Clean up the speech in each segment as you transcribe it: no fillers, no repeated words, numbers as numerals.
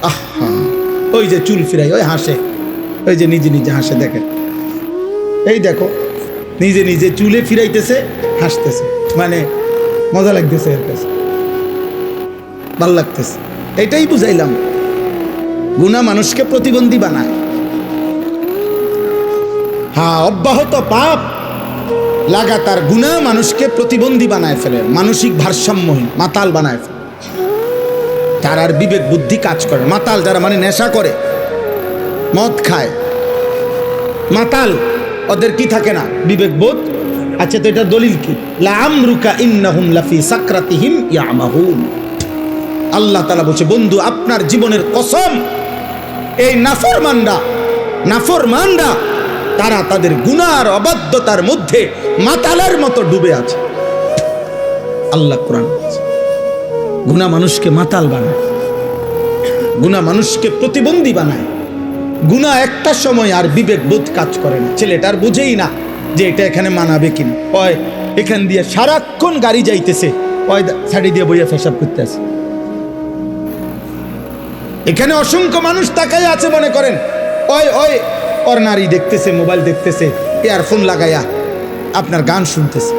আহা, ওই যে চুল ফিরাই, ওই হাসে, ওই যে নিজে নিজে হাসে, দেখেন এই দেখো নিজে নিজে চুলে ফিরাইতেছে, হাসতেছে, মানে মজা লাগতেছে, এর কাছে ভাল লাগতেছে। এটাই বুঝাইলাম, গুনাহ মানুষকে প্রতিবন্ধী বানায়। হ্যাঁ, অব্যাহত পাপ লাগাতার গুনাহ মানুষকে প্রতিবন্ধী বানায় ফেলে, মানসিক ভারসাম্যহীন, মাতাল বানায় ফেলে। তার আর বিবেক বুদ্ধি কাজ করে। মাতাল যারা, মানে নেশা করে, মদ খায়, মাতাল, ওদের কি থাকে না? বিবেক বোধ। আচ্ছা, তো এটা দলিল কি? লাআমরুকা ইন্নাহুম লাফি সাকরাতিহিম ইয়ামাহুন। আল্লাহ তাআলা বলছে, বন্ধু আপনার জীবনের কসম, এই নাফরমানরা তারা তাদের গুনাহ আর অবাধ্যতার মধ্যে মাতালের মতো ডুবে আছে। আল্লাহ কোরআন বলছে, গুনাহ মানুষকে মাতাল বানায়, গুনাহ মানুষকে প্রতিবন্ধী বানায়। গুনাহ একটা সময় আর বিবেক বোধ কাজ করে না, ছেলেটার বুঝেই না যে এটা এখানে মানাবে কিনা। ওই এখান দিয়ে সারাক্ষণ গাড়ি যাইতেছে, ওই ছাড়ি দিয়ে বইয়া পেশাব করতে আছে। এখানে অসংখ্য মানুষ তাকাই আছে, মনে করেন ওই ওই ওর নারী দেখতেছে, মোবাইল দেখতেছে, ইয়ারফোন লাগাইয়া আপনার গান শুনতেছে।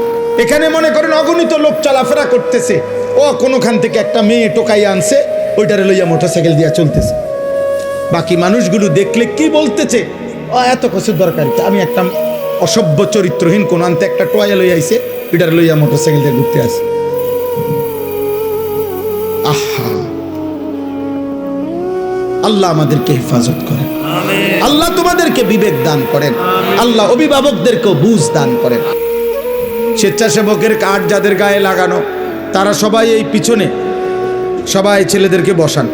এখানে মনে করেন অগণিত লোক চলাফেরা করতেছে, ও কোনোখান থেকে একটা মেয়ে টোকাইয়া আনছে, ওইটারে লইয়া মোটরসাইকেল দিয়া চলতেছে। বাকি মানুষগুলো দেখলে কি বলতেছে, ও এত কিছু দরকার কি, আমি একটা অসভ্য চরিত্রহীন কোন আনতে একটা টোয়া লইয়া আইছে, ওইটারে লইয়া মোটরসাইকেল দিয়ে ঘুরতে আসে। আহা, আল্লাহ আমাদেরকে হেফাজত করেন, আল্লাহ তোমাদেরকে বিবেক দান করেন, আল্লাহ অভিভাবকদেরকেও বুঝ দান করেন। স্বেচ্ছাসেবকের কার্ড যাদের গায়ে লাগানো, তারা সবাই এই পিছনে সবাই ছেলেদেরকে বসান,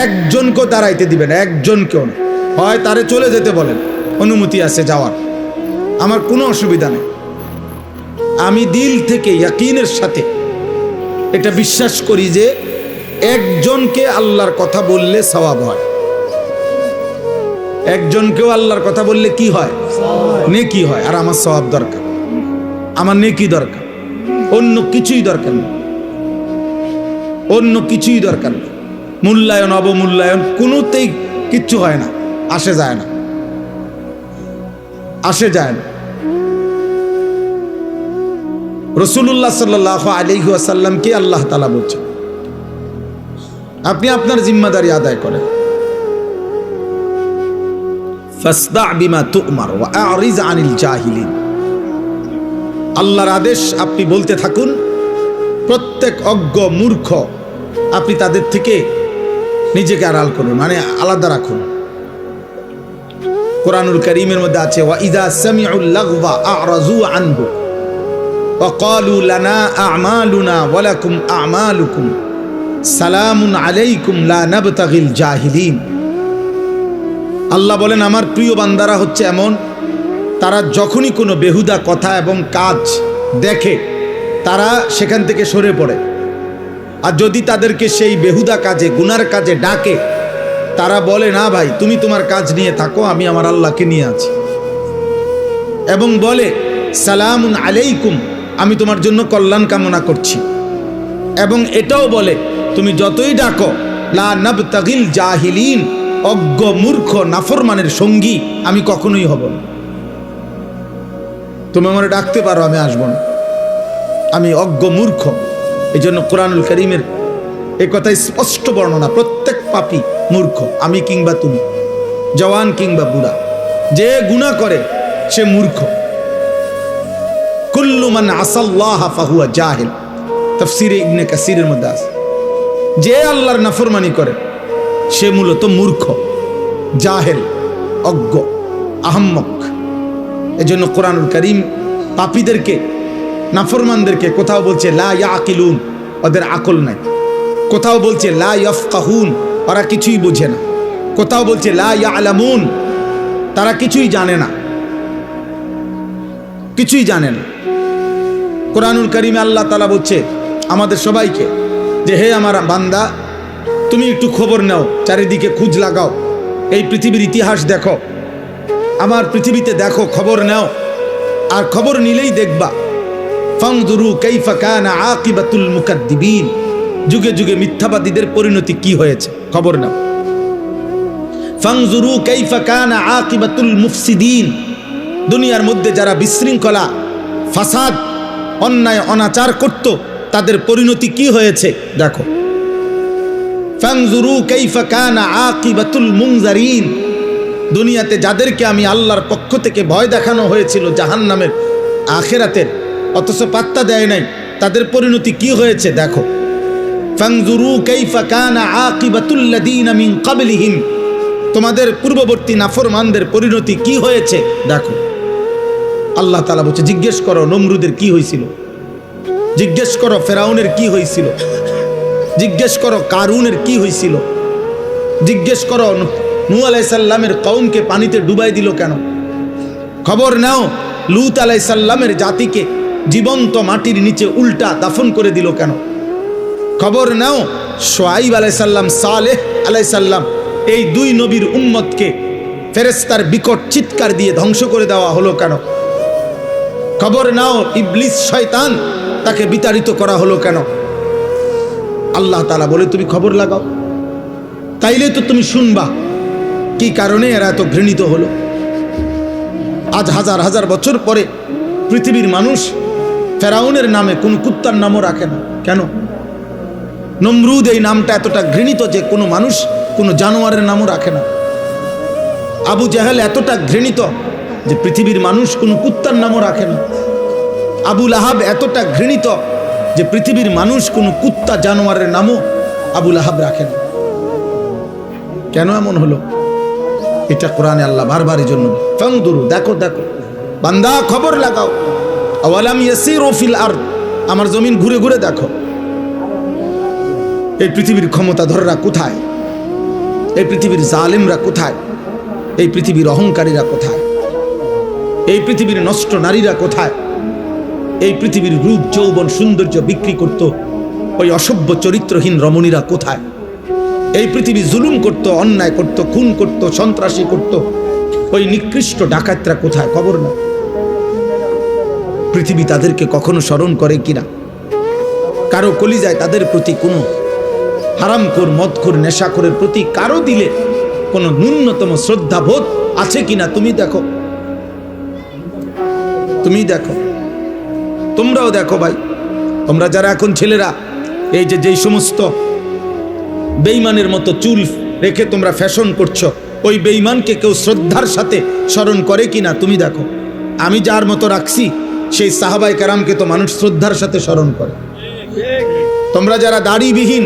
একজনকেও দাঁড়াইতে দিবেন, একজনকেও না। হয় তারে চলে যেতে বলেন, অনুমতি আছে যাওয়ার, আমার কোনো অসুবিধা নেই। আমি দিল থেকে ইয়াকিনের সাথে এটা বিশ্বাস করি যে একজনকে আল্লাহর কথা বললে সওয়াব হয়, একজনকেও আল্লাহর কথা বললে কি হয়? নেকি হয়। আর আমার সওয়াব দরকার, আমার নেকি দরকার, অন্য কিছুই দরকার নেই, অন্য কিছুই দরকার নেই। মূল্যায়ন অবমূল্যায়ন কোনোতেই কিচ্ছু হয় না, আসে যায় না, আসে যায় না। রাসূলুল্লাহ সাল্লাল্লাহু আলাইহি ওয়াসাল্লামকে আল্লাহ তাআলা বলছেন, আপনি আপনার জিম্মাদারি আদায় করেন। ফাসদা বিমা তু'মার ওয়া আ'রিজ আনিল জাহিলিন। আল্লাহর আদেশ আপনি বলতে থাকুন, প্রত্যেক অজ্ঞ মূর্খ আপনি তাদের থেকে নিজেকে আড়াল করুন, মানে আলাদা রাখুন। কোরআনুল কারীমের মধ্যে আছে, ওয়া ইযা সামিউল লাগওয়া আ'রাজু আনহু ওয়া ক্বালু লানা আ'মালুনা ওয়া লাকুম আ'মালুকুম সালামুন আলাইকুম লা নাবতাগিল জাহিলিন। আল্লাহ বলেন, আমার প্রিয় বান্দারা হচ্ছে এমন, তারা যখনই কোনো বেহুদা কথা এবং কাজ দেখে তারা সেখান থেকে সরে পড়ে। আর যদি তাদেরকে সেই বেহুদা কাজে, গুনার কাজে ডাকে, তারা বলে, না ভাই তুমি তোমার কাজ নিয়ে থাকো, আমি আমার আল্লাহকে নিয়ে আছি। এবং বলে, সালামুন আলাইকুম, আমি তোমার জন্য কল্যাণ কামনা করছি। এবং এটাও বলে, তুমি যতই ডাকো, লা নাবতাগিল জাহিলিন, অজ্ঞ মূর্খ নাফরমানের সঙ্গী আমি কখনোই হব না। তুমি আমারে ডাকতে পারো, আমি আসবো না, আমি অজ্ঞ মূর্খ। এই জন্য কোরআনুল কারীমের এই কথাই স্পষ্ট বর্ণনা, প্রত্যেক পাপী মূর্খ, আমি কিংবা তুমি, জওয়ান কিংবা বুড়া, যে গুনাহ করে সে মূর্খ। কুল্লু মান আসাল্লাহ ফাহুয়া জাহিল, তাফসীরে ইবনে কাসিরের মধ্যে আছে। যে আল্লাহর নাফরমানি করে সে মূলত মূর্খ, জাহেল, অজ্ঞ, আহম্মক। এজন্য কোরআনুল কারীম পাপীদেরকে, নাফরমানদেরকে কোথাও বলছে লা ইয়াকিলুন, ওদের আকল নাই। কোথাও বলছে লা ইয়াফকাহুন, ওরা কিছুই বোঝে না। কোথাও বলছে লা ইয়ালামুন, তারা কিছুই জানে না, কিছুই জানে না। কোরআনুল কারীমে আল্লাহ তাআলা বলছে আমাদের সবাইকে যে, হে আমার বান্দা, তুমি একটু খবর নাও, চারিদিকে খোঁজ লাগাও, এই পৃথিবীর ইতিহাস দেখো, আমার পৃথিবীতে দেখো, খবর নাও। আর খবর নিলেই দেখবা, ফানজুরু কাইফা কানা আকিবাতুল মুকাদ্দিবিন, যুগে যুগে মিথ্যাবাদীদের পরিণতি কি হয়েছে, খবর নাও। ফানজুরু কাইফা কানা আকিবাতুল মুফসিদিন, দুনিয়ার মধ্যে যারা বিশৃঙ্খলা, ফাসাদ, অন্যায় অনাচার করত তাদের পরিণতি কি হয়েছে দেখো। ফানজুরু কাইফা কানা আকিবাতুল মুনজারিন, দুনিয়াতে যাদেরকে আমি আল্লাহর পক্ষ থেকে ভয় দেখানো হয়েছিল জাহান্নামের, আখিরাতের, অথচ পাত্তা দেয় নাই, তাদের পরিণতি কি হয়েছে দেখো। ফানজুরু কাইফা কানা আকিবাতুল লাযিনা মিন ক্বাবলিহিম, তোমাদের পূর্ববর্তী নাফরমানদের পরিণতি কি হয়েছে দেখো। আল্লাহ তাআলা বলছে জিজ্ঞেস করো নমরুদের কি হয়েছিল, জিজ্ঞেস করো ফেরাউনের কি হয়েছিল, জিজ্ঞেস করো কারুনের কি হয়েছিল, জিজ্ঞেস করো নূহ আলাইহিস সালামের কওমকে পানিতে ডুবাই দিল কেন, খবর নাও লূত আলাইহিস সালামের জাতিকে জীবন্ত মাটির নিচে উল্টা দাফন করে দিল কেন, খবর নাও শুআইব আলাইহিস সালাম, সালেহ আলাইহিস সালাম, এই দুই নবীর উম্মতকে ফেরেশতার বিকট চিৎকার দিয়ে ধ্বংস করে দেওয়া হলো কেন, খবর নাও ইবলিস শয়তান তাকে বিতাড়িত করা হলো কেন। আল্লাহ তাআলা বলে তুমি খবর লাগাও, তাইলে তো তুমি শুনবা কি কারণে এরা এত ঘৃণিত হলো। আজ হাজার হাজার বছর পরে পৃথিবীর মানুষ ফেরাউনের নামে কোনো কুত্তার নামও রাখে না কেন? নমরুদ এই নামটা এতটা ঘৃণিত যে কোনো মানুষ কোনো জানোয়ারের নামও রাখে না। আবু জাহেল এতটা ঘৃণিত যে পৃথিবীর মানুষ কোনো কুত্তার নামও রাখে না। আবু লাহাব এতটা ঘৃণিত যে পৃথিবীর মানুষ কোনো কুত্তা জানোয়ারের নামও আবু লাহাব রাখে না। কেন এমন হলো? এটা কোরআনে আল্লাহ বারবার এই জন্য ফানদুরু, দেখো দেখো বান্দা খবর লাগাও। আওয়ালাম ইয়াসিরু ফিল আরদ, আমার জমিন ঘুরে ঘুরে দেখো এই পৃথিবীর ক্ষমতাধররা কোথায়, এই পৃথিবীর জালেমরা কোথায়, এই পৃথিবীর অহংকারীরা কোথায়, এই পৃথিবীর নষ্ট নারীরা কোথায়, এই পৃথিবীর রূপ যৌবন সৌন্দর্য বিক্রি করত ওই অসভ্য চরিত্রহীন রমণীরা কোথায়, এই পৃথিবী জুলুম করত, অন্যায় করত, খুন করত, সন্ত্রাসী করত ওই নিকৃষ্ট ডাকাতরা কোথায়, খবর না। পৃথিবী তাদেরকে কখনো স্মরণ করে কিনা? কারো কলিজায় তাদের প্রতি কোনো হারামখোর, মদখোর, নেশাখোরের প্রতি কারো দিলে কোনো ন্যূনতম শ্রদ্ধাবোধ আছে কিনা তুমি দেখো, তুমি দেখো, তোমরাও দেখো ভাই। তোমরা যারা এখন ছেলেরা এই যে যেই সমস্ত বেঈমানের মতো চুল রেখে তোমরা ফ্যাশন করছো, ওই বেঈমানকে কেউ শ্রদ্ধার সাথে স্মরণ করে কিনা তুমি দেখো। আমি যার মতো রাখছি সেই সাহাবায়ে কেরামকে তো মানুষ শ্রদ্ধার সাথে স্মরণ করে। তোমরা যারা দাড়িবিহীন,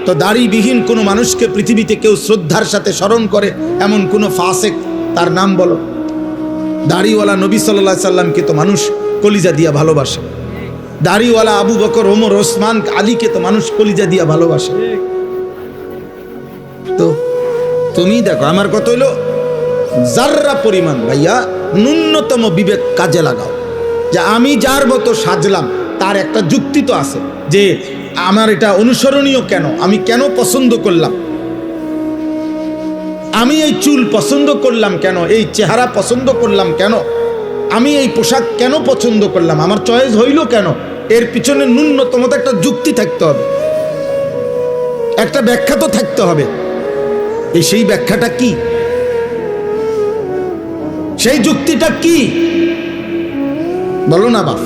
তো দাড়িবিহীন কোনো মানুষকে পৃথিবীতে কেউ শ্রদ্ধার সাথে স্মরণ করে এমন কোনো ফাসেক তার নাম বলো। দাড়িওয়ালা নবী সাল্লাল্লাহু আলাইহি সাল্লামকে তো মানুষ কলিজা দিয়া ভালোবাসে। দাড়িওয়ালা আবু বকর, ওমর, ওসমান, আলীকে তো মানুষ কলিজা দিয়া ভালোবাসে। তো তুমি দেখো, আমার কথা হইলো যাররা পরিমাণ ভাইয়া ন্যূনতম বিবেক কাজে লাগাও। যে আমি যার মতো সাজলাম তার একটা যুক্তি তো আছে যে আমার এটা অনুসরণীয় কেন, আমি কেন পছন্দ করলাম, আমি এই চুল পছন্দ করলাম কেন, এই চেহারা পছন্দ করলাম কেন, আমি এই পোশাক কেন পছন্দ করলাম, আমার চয়েস হইল কেন, এর পিছনে ন্যূনতম একটা যুক্তি থাকতে হবে, একটা ব্যাখ্যা তো থাকতে হবে। সেই ব্যাখ্যাটা কি, সেই যুক্তিটা কি বলো না বাপ,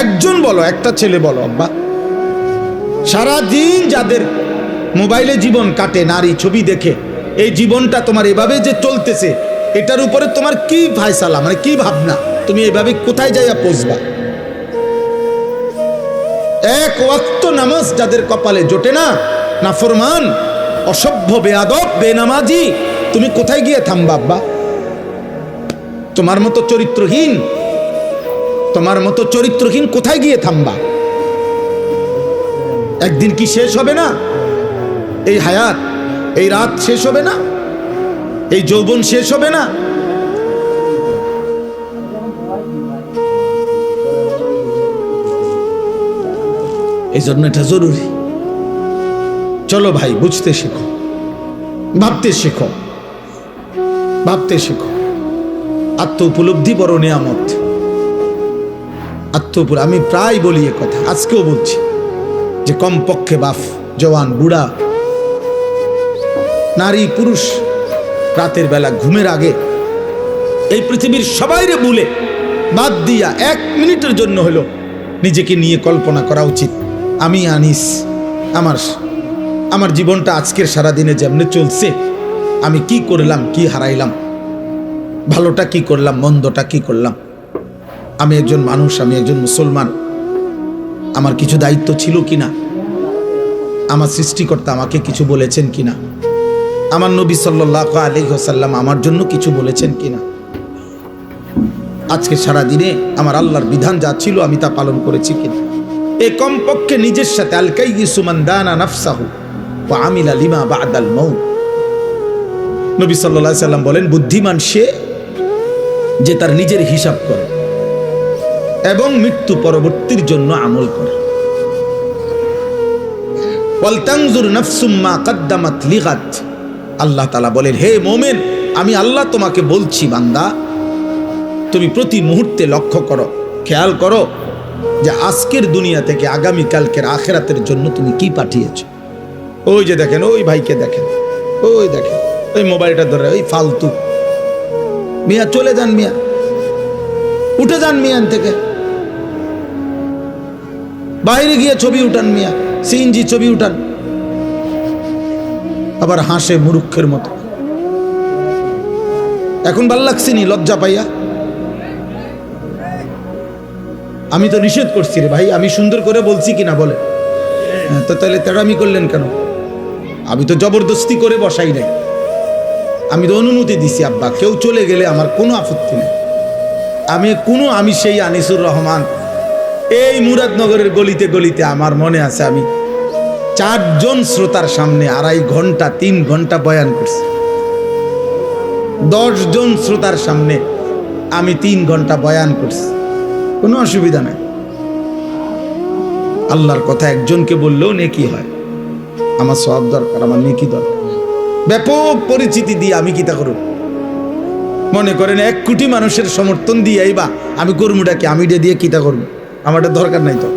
একজন বলো, একটা ছেলে বলো। আব্বা সারাদিন যাদের মোবাইলে জীবন কাটে নারী ছবি দেখে, এই জীবনটা তোমার এভাবে যে চলতেছে এটার উপরে তোমার কি ফায়সালা, মানে কি ভাবনা, তুমি এভাবে কোথায় যাইয়া পৌঁছবা? এক ওয়াক্ত নামাজ যাদের কপালে জোটে না, নাফরমান, অসভ্য, বেয়াদব, বেনামাজি, তুমি কোথায় গিয়ে থামবা আব্বা? তোমার মতো চরিত্রহীন, তোমার মতো চরিত্রহীন কোথায় গিয়ে থামবা? একদিন কি শেষ হবে না এই হায়াত? এই রাত শেষ হবে না? এই যৌবন শেষ হবে না? এই জন্য এটা জরুরি। চলো ভাই, বুঝতে শেখো, ভাবতে শেখো, ভাবতে শেখো। আত্ম উপলব্ধি বড় নিয়ামত। আমি প্রায় বলি এ কথা, আজকেও বলছি যে কমপক্ষে বাপ, জওয়ান, বুড়া, নারী পুরুষ রাতের বেলা ঘুমের আগে এই পৃথিবীর সবাইরে ভুলে বাদ দিয়া 1 মিনিটের জন্য হলো নিজেকে নিয়ে কল্পনা করা উচিত, আমি আনিস, আমার জীবনটা আজকের সারাদিনে যেমনি চলছে, আমি কি করলাম, কি হারাইলাম, ভালোটা কি করলাম, মন্দটা কি করলাম। আমি একজন মানুষ, আমি একজন মুসলমান, আমার কিছু দায়িত্ব ছিল কিনা, আমার সৃষ্টিকর্তা আমাকে কিছু বলেছেন কিনা, আমার নবী সাল্লাল্লাহু আলাইহি ওয়াসাল্লাম আমার জন্য কিছু বলেছেন কিনা। আজকে সারা দিনে আমার আল্লাহর বিধান যা ছিল আমি তা পালন করেছি কিনা। এই কমপক্ষে নিজের সাথে আল কাইয়িসু মান দানা নাফসাহু ওয়া আমিলা লিমা বা'দাল মাউত। নবী সাল্লাল্লাহু আলাইহি ওয়াসাল্লাম বলেন, বুদ্ধিমান সে যে তার নিজের হিসাব করে এবং মৃত্যু পরবর্তীর জন্য আমল করে। ওয়াল তানজুর নাফসুম মা কদ্দামাত লিগাত। আল্লাহ তাআলা বলেন, হে মুমিন, আমি আল্লাহ তোমাকে বলছি বান্দা, তুমি প্রতি মুহূর্তে লক্ষ্য করো, খেয়াল করো যে আজকের দুনিয়া থেকে আগামী কালকের আখিরাতের জন্য তুমি কি পাঠিয়েছো। ওই যে দেখেন, ওই ভাইকে দেখেন, ওই দেখেন, ওই মোবাইলটা ধরে, ওই ফালতু মিয়া, চলে যান মিয়া, উঠে যান মিয়ান থেকে, বাইরে গিয়ে ছবি উঠান মিয়া, সিএনজি ছবি উঠান, আবার হাসে মূর্খের মতো। এখন ভাল লাগছে নি লজ্জা পাইয়া? আমি তো নিষেধ করছি রে ভাই, আমি সুন্দর করে বলছি কিনা বলে, তো তাহলে তেড়ামি করলেন কেন? আমি তো জবরদস্তি করে বসাই নাই, আমি তো অনুমতি দিছি আব্বা, কেউ চলে গেলে আমার কোনো আপত্তি নেই। আমি সেই আনিসুর রহমান, এই মুরাদনগরের গলিতে গলিতে আমার মনে আছে আমি 4 জন শ্রোতার সামনে 2.5 ঘন্টা 3 ঘন্টা বয়ান করছি। 10 জন শ্রোতার সামনে আমি 3 ঘন্টা বয়ান করছি, কোনো অসুবিধা নাই। আল্লাহর কথা একজনকে বললেও নেকি হয়, আমার সওয়াব দরকার, আমার নেকি দরকার। ব্যাপক পরিচিতি দিয়ে আমি কিতা করব? মনে করেন 1 কোটি মানুষের সমর্থন দিয়ে আইবা, আমি কর্মীটাকে আমি দিয়ে কিতা করব? আমারটা দরকার নাই তো।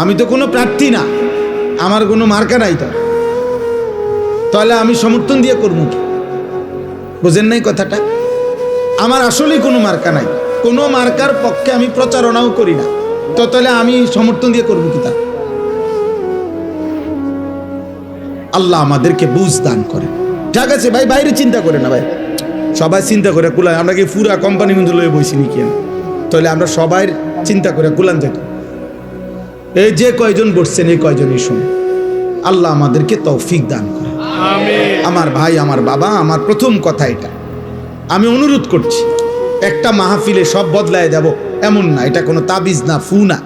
আমি তো কোনো প্রার্থী না, আমার কোনো মার্কা নাই তো, তাহলে আমি সমর্থন দিয়ে করবো কি? বুঝেন নাই কথাটা? আমার আসলেই কোনো মার্কা নাই, কোনো মার্কার পক্ষে আমি প্রচারণাও করি না, তো তাহলে আমি সমর্থন দিয়ে করবো কি? তা আল্লাহ আমাদেরকে বুঝ দান করে। ঠিক আছে ভাই, বাইরে চিন্তা করে না ভাই, সবাই চিন্তা করে কুলান। আমরা কি পুরা কোম্পানি কিন্তু লয়ে বইছি নাকি? তাহলে আমরা সবাই চিন্তা করে কুলান যেত। এই যে কয়জন বসছেন, এই কয়জনই শুনে, আল্লাহ আমাদেরকে তৌফিক দান করে। আমার ভাই, আমার বাবা, আমার প্রথম কথা এটা, আমি অনুরোধ করছি, একটা মাহফিলে সব বদলায় যাব এমন না, এটা কোনো তাবিজ না, ফু না,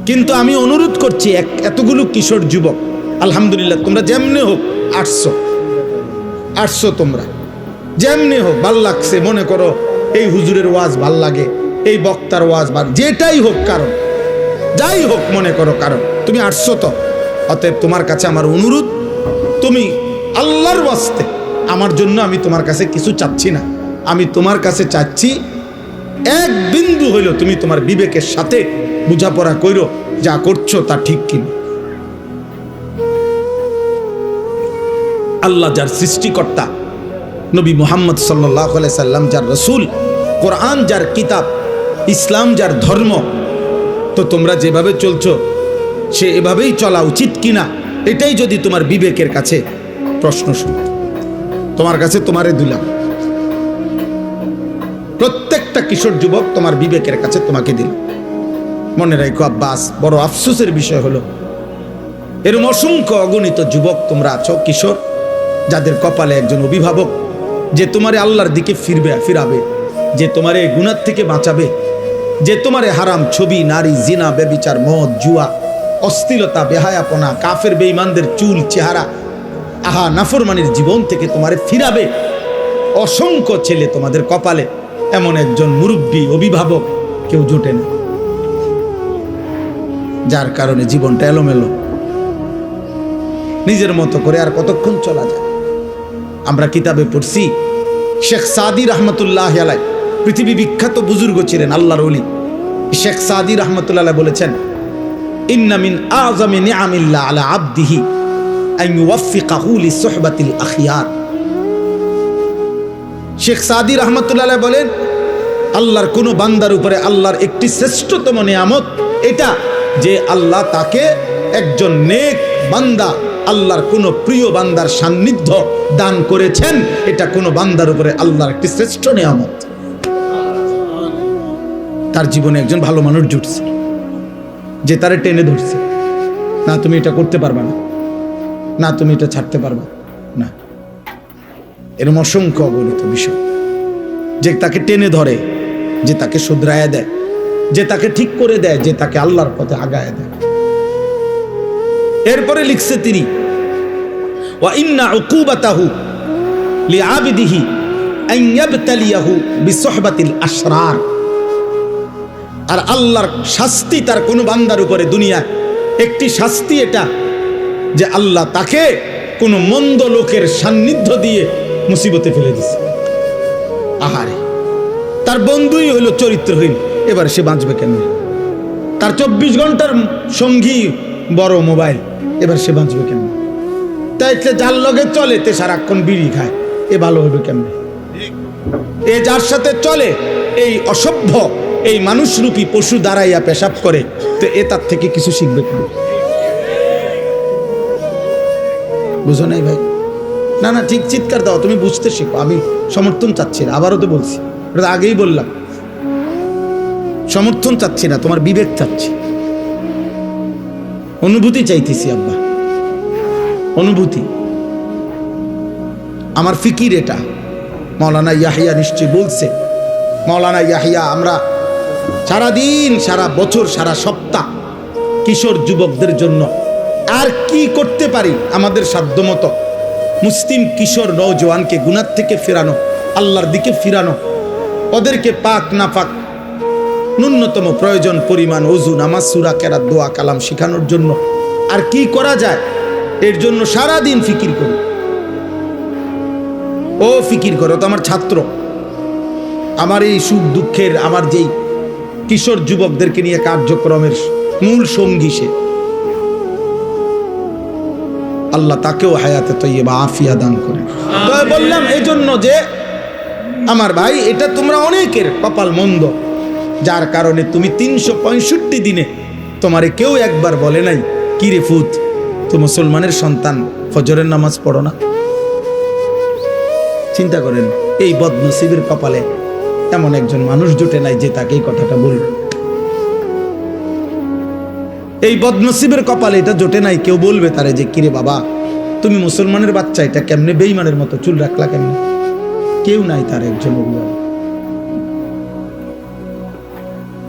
কিন্তু আমি অনুরোধ করছি এতগুলো কিশোর যুবক, আলহামদুলিল্লাহ, তোমরা যেমনি হোক আসছো, তোমরা যেমনি হোক ভাল লাগছে, মনে করো এই হুজুরের ওয়াজ ভাল লাগে, এই বক্তার ওয়াজ ভাল, যেটাই হোক, কারণ যাই হোক মনে করো, কারণ তুমি আসছো তো, অতএব তোমার কাছে আমার অনুরোধ, তুমি আল্লাহর ওয়াস্তে, আমার জন্য আমি তোমার কাছে কিছু চাচ্ছি না, আমি তোমার কাছে চাচ্ছি 1 বিন্দু হইল তুমি তোমার বিবেকের সাথে বোঝাপড়া কইরো, যা করছো তা ঠিক কিনা। আল্লাহ যার সৃষ্টিকর্তা, নবী মুহাম্মদ সাল্লাল্লাহু আলাইহি সাল্লাম যার রাসূল, কোরআন যার কিতাব, ইসলাম যার ধর্ম, তো তোমরা যেভাবে চলছো সে এভাবেই চলা উচিত কিনা, এটাই যদি তোমার বিবেকের কাছে প্রশ্ন শুনো, তোমার কাছে তোমারে দিলাম, প্রত্যেকটা কিশোর যুবক তোমার বিবেকের কাছে তোমাকে দিলাম। মনে রাখো আব্বাস, বড় আফসোসের বিষয় হলো এরকম অসংখ্য অগণিত যুবক তোমরা আছো, কিশোর, যাদের কপালে একজন অভিভাবক যে তোমারে আল্লাহর দিকে ফিরাবে, যে তোমারে গুনাহ থেকে বাঁচাবে, যে তোমারে হারাম ছবি, নারী, জিনা, ব্যভিচার, মদ, জুয়া, অশ্লীলতা, বেহায়াপনা, কাফের বেঈমানদের চুল চেহারা, আহা নাফরমানির জীবন থেকে তোমারে ফিরাবে। অসংখ্য ছেলে তোমাদের কপালে, এমন একজন মুরব্বী অভিভাবক কেউ জোটে না, যার কারণে জীবনটা এলোমেলো, নিজের মতো করে আর কতক্ষণ চলা যায়। আমরা কিতাবে পড়ছি, শেখ সাদি রহমতুল্লাহ আলাই, পৃথিবী বিখ্যাত বুজুর্গ ছিলেন, আল্লাহর ওলি, শেখ সাদি রহমতুল্লাহ বলেছেন, ইন্না মিন আযমি নিআমিল্লাহ আলা আবদিহি আন ইউওয়াফিকাহু লিসুহবাতিল আখিয়ার। শেখ সাদি রাহমাতুল্লাহ আলাইহি বলেন, আল্লাহর কোন বান্দার উপরে আল্লাহর একটি শ্রেষ্ঠতম নিয়ামত এটা যে আল্লাহ তাকে একজন নেক বান্দা, আল্লাহর কোন প্রিয় বান্দার সান্নিধ্য দান করেছেন। এটা কোন বান্দার উপরে আল্লাহর একটি শ্রেষ্ঠ নিয়ামত। তার জীবনে একজন ভালো মানুষ জুটছে যে তারে টেনে ধরছে, না তুমি এটা করতে পারবা না, না তুমি এটা ছাড়তে পারবা না। এরকম অসংখ্য অগণিত বিষয় যে তাকে টেনে ধরে, যে তাকে শুধরায়া দেয়, যে তাকে ঠিক করে দেয়, যে তাকে আল্লাহর পথে আগায় দেয়। এরপরে লিখছে তিনি, ওয়া ইন্না উকুবাতাহু লিআবিদিহি আন ইয়াবতালিয়াহু বিসুহবাতিল আশরার। আর আল্লাহর শাস্তি তার কোন বান্দার উপরে দুনিয়ায় একটি শাস্তি এটা যে আল্লাহ তাকে কোন মন্দ লোকের সান্নিধ্য দিয়ে মুসিবতে ফেলে দিছে। আহারে, তার বন্ধুই হইল চরিত্রহীন, এবার সে বাঁচবে কেন? তার 24 ঘন্টার সঙ্গী বড় মোবাইল, এবার সে বাঁচবে কেন? তাই যার লগে চলে তে সারাক্ষণ বিড়ি খায়, এ ভালো হবে কেমনে? এ যার সাথে চলে এই অসভ্য, এই মানুষরূপী পশু দাঁড়াইয়া পেশাব করে, তো এ তার থেকে কিছু শিখবে কেন? বুঝো নাই ভাই? না না, ঠিক চিৎকার দাও, তুমি বুঝতে শিখো। আমি সমর্থন চাচ্ছি না, আবারও তো বলছি, এটা আগেই বললাম, সমর্থন চাচ্ছি না, তোমার বিবেক চাচ্ছি, অনুভূতি চাইতেছি আব্বা, অনুভূতি। আমার ফিকির এটা। মাওলানা ইয়াহিয়া নিশ্চয় বলছে, মাওলানা ইয়াহিয়া, আমরা সারাদিন, সারা বছর, সারা সপ্তাহ কিশোর যুবকদের জন্য আর কি করতে পারি আমাদের সাধ্যমতো মুসলিম কিশোর নওজওয়ানকে গুনাহ থেকে ফেরানো, আল্লাহর দিকে ফিরানো, ওদেরকে পাক না পাক ন্যূনতম প্রয়োজন পরিমাণ ওযু, নামাজ, সূরা কেরাত, দোয়া কালাম শেখানোর জন্য আর কি করা যায়, এর জন্য সারাদিন ফিকির করি। ও ফিকির করো তো আমার ছাত্র, আমার এই সুখ দুঃখের, আমার যেই কিশোর যুবকদেরকে নিয়ে কার্যক্রমের মূল সঙ্গী সে। আল্লাহ তাকেও হায়াতে তৈয়বা আফিয়া দান করে। তো বললাম এই জন্য যে আমার ভাই, এটা তোমরা অনেকের কপাল মন্দ, যার কারণে তুমি 365 দিনে তোমারে কেউ একবার বলে নাই, কি রে ফুত, তো মুসলমানের সন্তান, ফজরের নামাজ পড়ো না? চিন্তা করেন, এই বদনসিবের কপালে এমন একজন মানুষ জুটে নাই যে তাকে এই কথাটা বলবে। এই বদনসিবের কপালে এটা জোটে নাই কেউ বলবে তারে যে, কিরে বাবা, তুমি মুসলমানের বাচ্চা, এটা কেমনে বেঈমানের মতো চুল রাখলা কেমনে? কেউ নাই তার একজন অভিভাবক।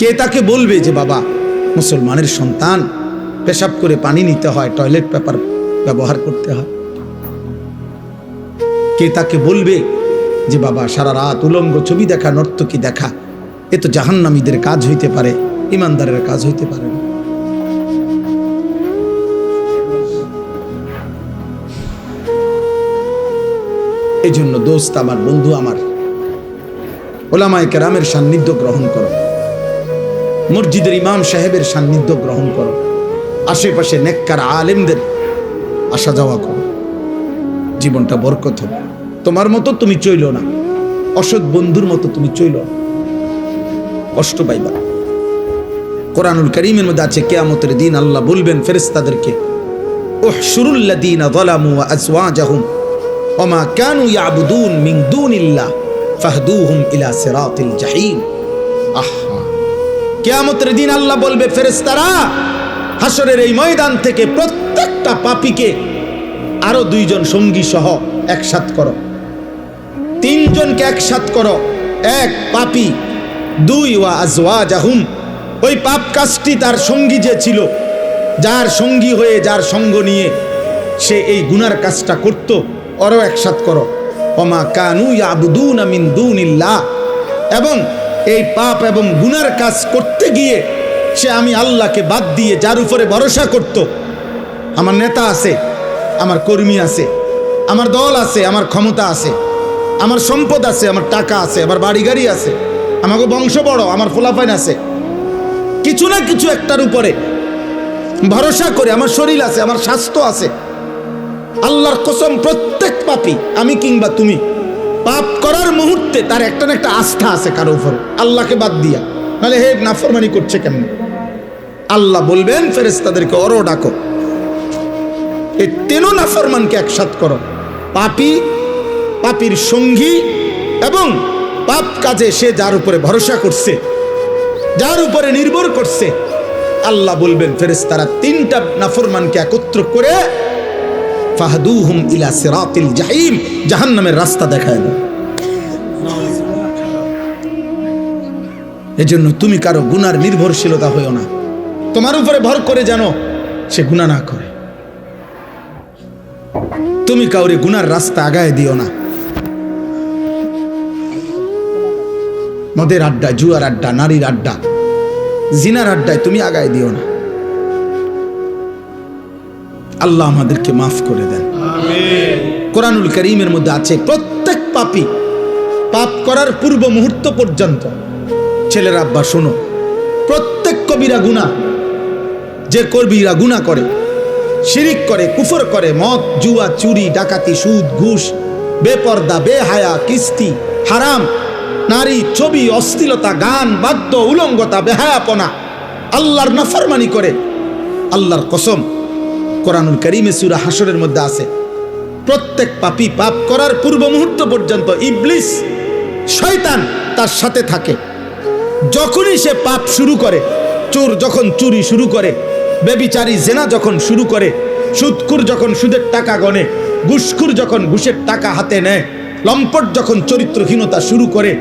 কে তাকে বলবে যে বাবা, মুসলমানের সন্তান, পেশাব করে পানি নিতে হয়, টয়লেট পেপার ব্যবহার করতে হয়? কে তাকে বলবে যে বাবা, সারা রাত উলঙ্গ ছবি দেখা, নর্তকী দেখা, এ তো জাহান্নামীদের কাজ হইতে পারে, ইমানদারের কাজ হইতে পারে না? এই জন্য দোস্ত আমার, বন্ধু আমার, ওলামায়ে কেরামের সান্নিধ্য গ্রহণ করো, মসজিদের ইমাম সাহেবের সান্নিধ্য গ্রহণ করো, আশেপাশে নেককার আলেমদের আসা যাওয়া করো, জীবনটা বরকত হবে। তোমার মতো তুমি চইল না, অসৎ বন্ধুর মতো তুমি চইল না, কষ্ট পাইবা। কোরআনুল কারীমের মধ্যে আছে, কিয়ামতের দিন আল্লাহ বলবেন ফেরেশতাদেরকে, উহশুরুল লাযীনা যালামু ওয়া আযওয়াজাহুম ওয়া মা কানু ইয়াবুদুন মিন দুনিল্লাহ ফাহদুহুম ইলা সিরাতিল জাহিম। আহা, কিয়ামতের দিন আল্লাহ বলবে, ফেরেশতারা, হাসরের এই ময়দান থেকে প্রত্যেকটা পাপীকে আরো 2 জন সঙ্গী সহ একসাথ করো, 3 জনকে একসাথ করো, 1 পাপী, 2 ওয়া আযওয়াজাহুম, ওই পাপ কাজটি তার সঙ্গী যে ছিল, যার সঙ্গী হয়ে, যার সঙ্গ নিয়ে সে এই গুনার কাজটা করত, ওরও একসাথ করো। ওয়া মা কানু ইয়াবুদুনা মিন দুনিল্লাহ, এবং এই পাপ এবং গুনার কাজ করতে গিয়ে সে আমি আল্লাহকে বাদ দিয়ে যার উপরে ভরসা করত, আমার নেতা আছে, আমার কর্মী আছে, আমার দল আছে, আমার ক্ষমতা আছে, আমার সম্পদ আছে, আমার টাকা আছে, আমার বাড়ি গাড়ি আছে, আমাকে বংশ বড়, আমার ফলাফাইন আছে, কিছু না কিছু একটার উপরে ভরসা করে, আমার শরীর আছে, আমার স্বাস্থ্য আছে, আল্লাহর কসম, প্রত্যেক পাপী, আমি কিংবা তুমি, পাপ করার মুহূর্তে তার একটা না একটা আস্থা আছে কারো উপর, আল্লাহকে বাদ দিয়া। নাহলে হে নাফরমানি করছে কেমন? আল্লাহ বলবেন ফেরেশতাদেরকে, ওরও ডাকো, এই তিনও নাফরমানকে একসাথ করো, পাপী, পাপীর সঙ্গী এবং পাপ কাজে সে যার উপরে ভরসা করছে, যার উপরে নির্ভর করছে। আল্লাহ বলবেন ফেরেশতারা তিনটা নাফরমানকে একত্র করে ফাহদুহুম ইলা সিরাতিল জাহিম, জাহান্নামের রাস্তা দেখায় দেন। এজন্য তুমি কারো গুনার নির্ভরশীলতা হইও না, তোমার উপরে ভর করে যেন সে গুনাহ না করে। তুমি কাউরে গুনার রাস্তা আগায় দিও না। মদের আড্ডা, জুয়ার আড্ডা, নারীর আড্ডা, জিনার আড্ডায় তুমি আগায় দিও না। আল্লাহ আমাদেরকে মাফ করে দেন। কোরআনুল কারীমের মধ্যে আছে প্রত্যেক পাপী পাপ করার পূর্ব মুহূর্ত পর্যন্ত, ছেলের আব্বা শোনো, প্রত্যেক কবিরা গুনাহ, যে কবিরা গুনাহ করে, শিরিক করে, কুফর করে, মদ, জুয়া, চুরি, ডাকাতি, সুদ, ঘুষ, বেপর্দা, বেহায়া, কিস্তি, হারাম, নারী, ছবি, অশ্লীলতা, গান, বাদ্য, উলঙ্গতা, বেহায়াপনা, আল্লাহর নাফরমানি করে, আল্লাহর কসম, কোরআনুল কারীমে সূরা হাশরের মধ্যে আছে প্রত্যেক পাপী পাপ করার পূর্ব মুহূর্ত পর্যন্ত ইবলিস, শয়তান তার সাথে থাকে। যখনই সে পাপ শুরু করে, চোর যখন চুরি শুরু করে, ব্যভিচারী জেনা যখন শুরু করে, সুদখোর যখন সুদের টাকা গনে, ঘুষখোর যখন ঘুষের টাকা হাতে নেয়, লম্পট যখন চরিত্রহীনতা শুরু করে,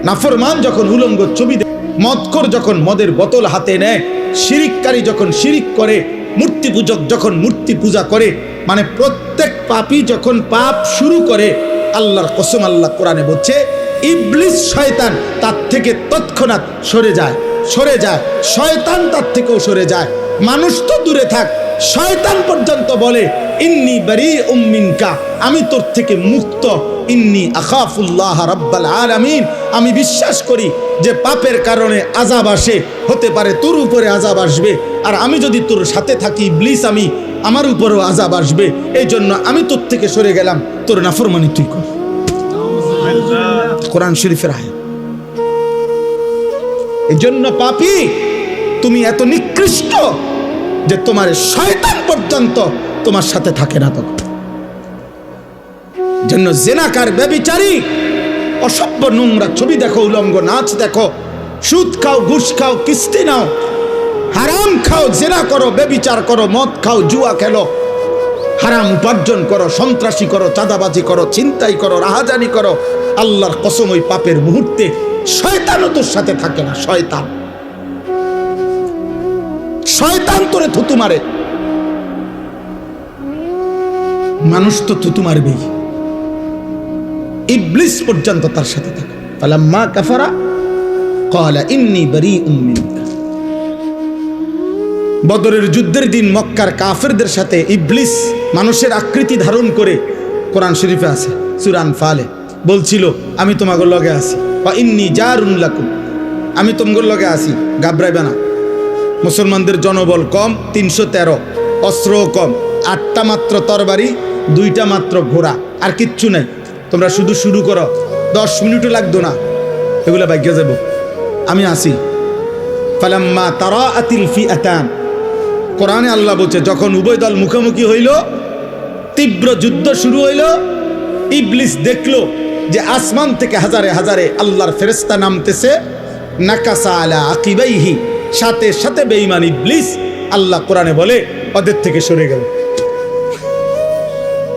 নাফরমান যখন উলঙ্গ ছবি দেয়, মদখোর যখন মদের বোতল হাতে নেয়, শিরিককারী যখন শিরিক করে, মূর্তি পূজক যখন মূর্তি পূজা করে, মানে প্রত্যেক পাপী যখন পাপ শুরু করে, আল্লাহর কসম, আল্লাহ কোরআনে বলছে ইবলিস, শয়তান তার থেকে তৎক্ষণাৎ সরে যায়, সরে যায়, শয়তান তার থেকেও সরে যায়। মানুষ তো দূরে থাক, শয়তান পর্যন্ত বলে ইন্নী বারীউম মিনকা, আমি তোর থেকে মুক্ত, ইন্নী আখাফুল্লাহ রাব্বাল আলামিন, আমি বিশ্বাস করি যে পাপের কারণে আযাব আসে, হতে পারে তোর উপরে আযাব আসবে, আর আমি যদি তোর সাথে থাকি ইবলিস, আমি আমার উপরেও আযাব আসবে, এই জন্য আমি তোর থেকে সরে গেলাম, তোর নাফরমানি তুই কর। কোরআন শরীফের আয়াত। এই জন্য পাপী তুমি এত নিকৃষ্ট যে তোমার শয়তান পর্যন্ত তোমার সাথে থাকে না। তখন জন্য জেনাকার, ব্যভিচারী, অসভ্য, নোংরা ছবি দেখো, উলঙ্গ নাচ দেখো, সুদ খাও, ঘুষ খাও, কিস্তি নাও, হারাম খাও, জেনা করো, ব্যভিচার করো, মদ খাও, জুয়া খেলো, হারাম উপার্জন করো, সন্ত্রাসী করো, চাঁদাবাজি করো, ছিনতাই করো, রাহাজানি করো, আল্লাহর কসম ওই পাপের মুহূর্তে শয়তানও তোর সাথে থাকে না। শয়তান, শয়তান তোরে থুতু মারে, মানুষ তো থুতু মারবেই, ইবলিস পর্যন্ত তার সাথে থাকে। ফালাম্মা কাফারা ক্বালা ইন্নী বারীউম মিনকা। বদরের যুদ্ধের দিন মক্কার কাফেরদের সাথে ইবলিস মানুষের আকৃতি ধারণ করে, কোরআন শরীফে আছে সূরা আনফালে, বলছিল আমি তোমাদের লগে আছি, ওয়া ইন্নী জারুন লাকুম, আমি তোমাদের লগে আছি, ঘাবড়াইবে না। মুসলমানদের জনবল কম, 313, অস্ত্রও কম, 8টা মাত্র তরবারি, 2টা মাত্র ঘোড়া, আর কিচ্ছু নাই। তোমরা শুধু শুরু করো, 10 মিনিটও লাগতো না, এগুলা ভাগ্যে যাব, আমি আসি। ফালাম্মা তারাআতিল ফিআতান, কোরআনে আল্লাহ বলছে যখন উভয় দল মুখোমুখি হইল, তীব্র যুদ্ধ শুরু হইল, ইবলিস দেখলো যে আসমান থেকে হাজারে হাজারে আল্লাহর ফেরেশতা নামতেছে, নাকাসা আলা আকিবাইহি, সাথে সাথে বেঈমান ইবলিস, আল্লাহ কোরআনে বলে, ওদের থেকে সরে গেল।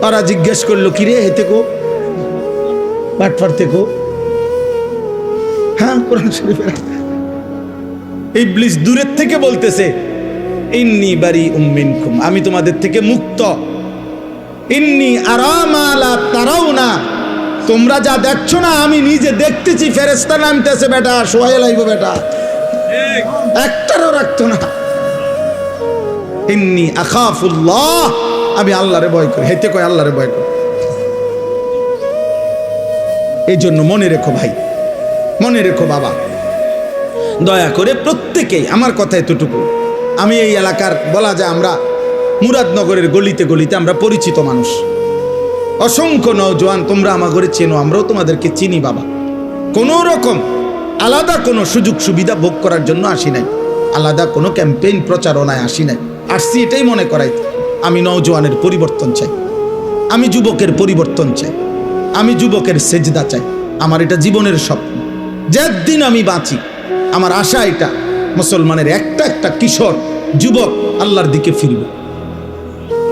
তারা জিজ্ঞেস করলো, কিরে হেতে কো, বাটফার থেকে, হ্যাঁ কোরআন শরীফের ইবলিস দূরের থেকে বলতেছে ইন্নী বারীউম মিনকুম, আমি তোমাদের থেকে মুক্ত, ইন্নী আরা মা লা তারাউনা, তোমরা যা দেখছো না আমি নিজে দেখতেছি, ফেরেশতা নামতেছে, বেটা সোহাইল আইব, বেটা একটারও রাখতো না। ইন্নী আখাফুল্লাহ, আমি আল্লাহরে ভয় করি, হেতে কয় আল্লাহরে ভয় করি। এই জন্য মনে রেখো ভাই, মনে রেখো বাবা, দয়া করে প্রত্যেকেই, আমার কথা এতটুকু, আমি এই এলাকার বলা যায় আমরা মুরাদনগরের গলিতে গলিতে আমরা পরিচিত মানুষ। অসংখ্য নওজোয়ান, তোমরা আমাগরে চেনো, আমরাও তোমাদেরকে চিনি বাবা। কোনো রকম আলাদা কোনো সুযোগ সুবিধা ভোগ করার জন্য আসি নাই, আলাদা কোনো ক্যাম্পেইন প্রচারণায় আসি নাই। আসছি এটাই মনে করাই, আমি নওজোয়ানের পরিবর্তন চাই, আমি যুবকের পরিবর্তন চাই, আমি যুবকের সেজদা চাই। আমার এটা জীবনের স্বপ্ন। যেদিন আমি বাঁচি আমার আশা এটা, মুসলমানের একটা একটা কিশোর যুবক আল্লাহর দিকে ফিরবে,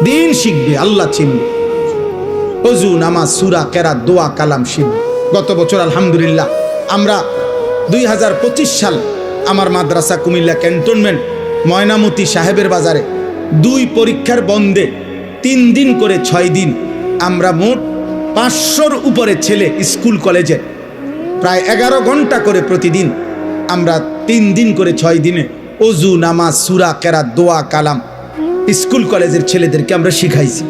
দিন শিখবে, আল্লাহ চিনবে, ওযু নামাজ সূরা কেরাত দোয়া কালাম শিখবে। গত বছর আলহামদুলিল্লাহ আমরা 2025 সাল আমার মাদ্রাসা কুমিল্লা ক্যান্টনমেন্ট ময়নামতি সাহেবের বাজারে 2 পরীক্ষার বন্ধে 3 দিন করে 6 দিন আমরা মোট 500-র উপরে ছেলে স্কুল কলেজে প্রায় 11 ঘন্টা করে প্রতিদিন আমরা 3 দিন করে 6 দিনে ওযু নামাজ সূরা কেরাত দোয়া কালাম স্কুল কলেজের ছেলেদেরকে আমরা শিখাইছি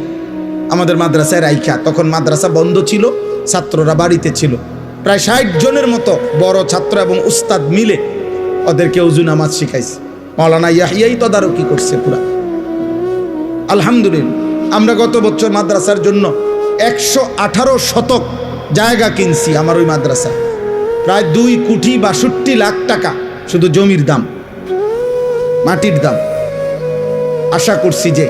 আমাদের মাদ্রাসায় রাইখা। তখন মাদ্রাসা বন্ধ ছিল, ছাত্ররা বাড়িতে ছিল। প্রায় 60 জনের মতো বড় ছাত্র এবং উস্তাদ মিলে ওদেরকে ওযু নামাজ শিখাইছি। মাওলানা ইয়াহিয়াই তদারকি করছে পুরা। আলহামদুলিল্লাহ আমরা গত বছর মাদ্রাসার জন্য 118 শতক জায়গা কিনছি। আমার ওই মাদ্রাসা প্রায় 2,62 লাখ টাকা শুধু জমির দাম, মাটির দাম। আশা করছি যে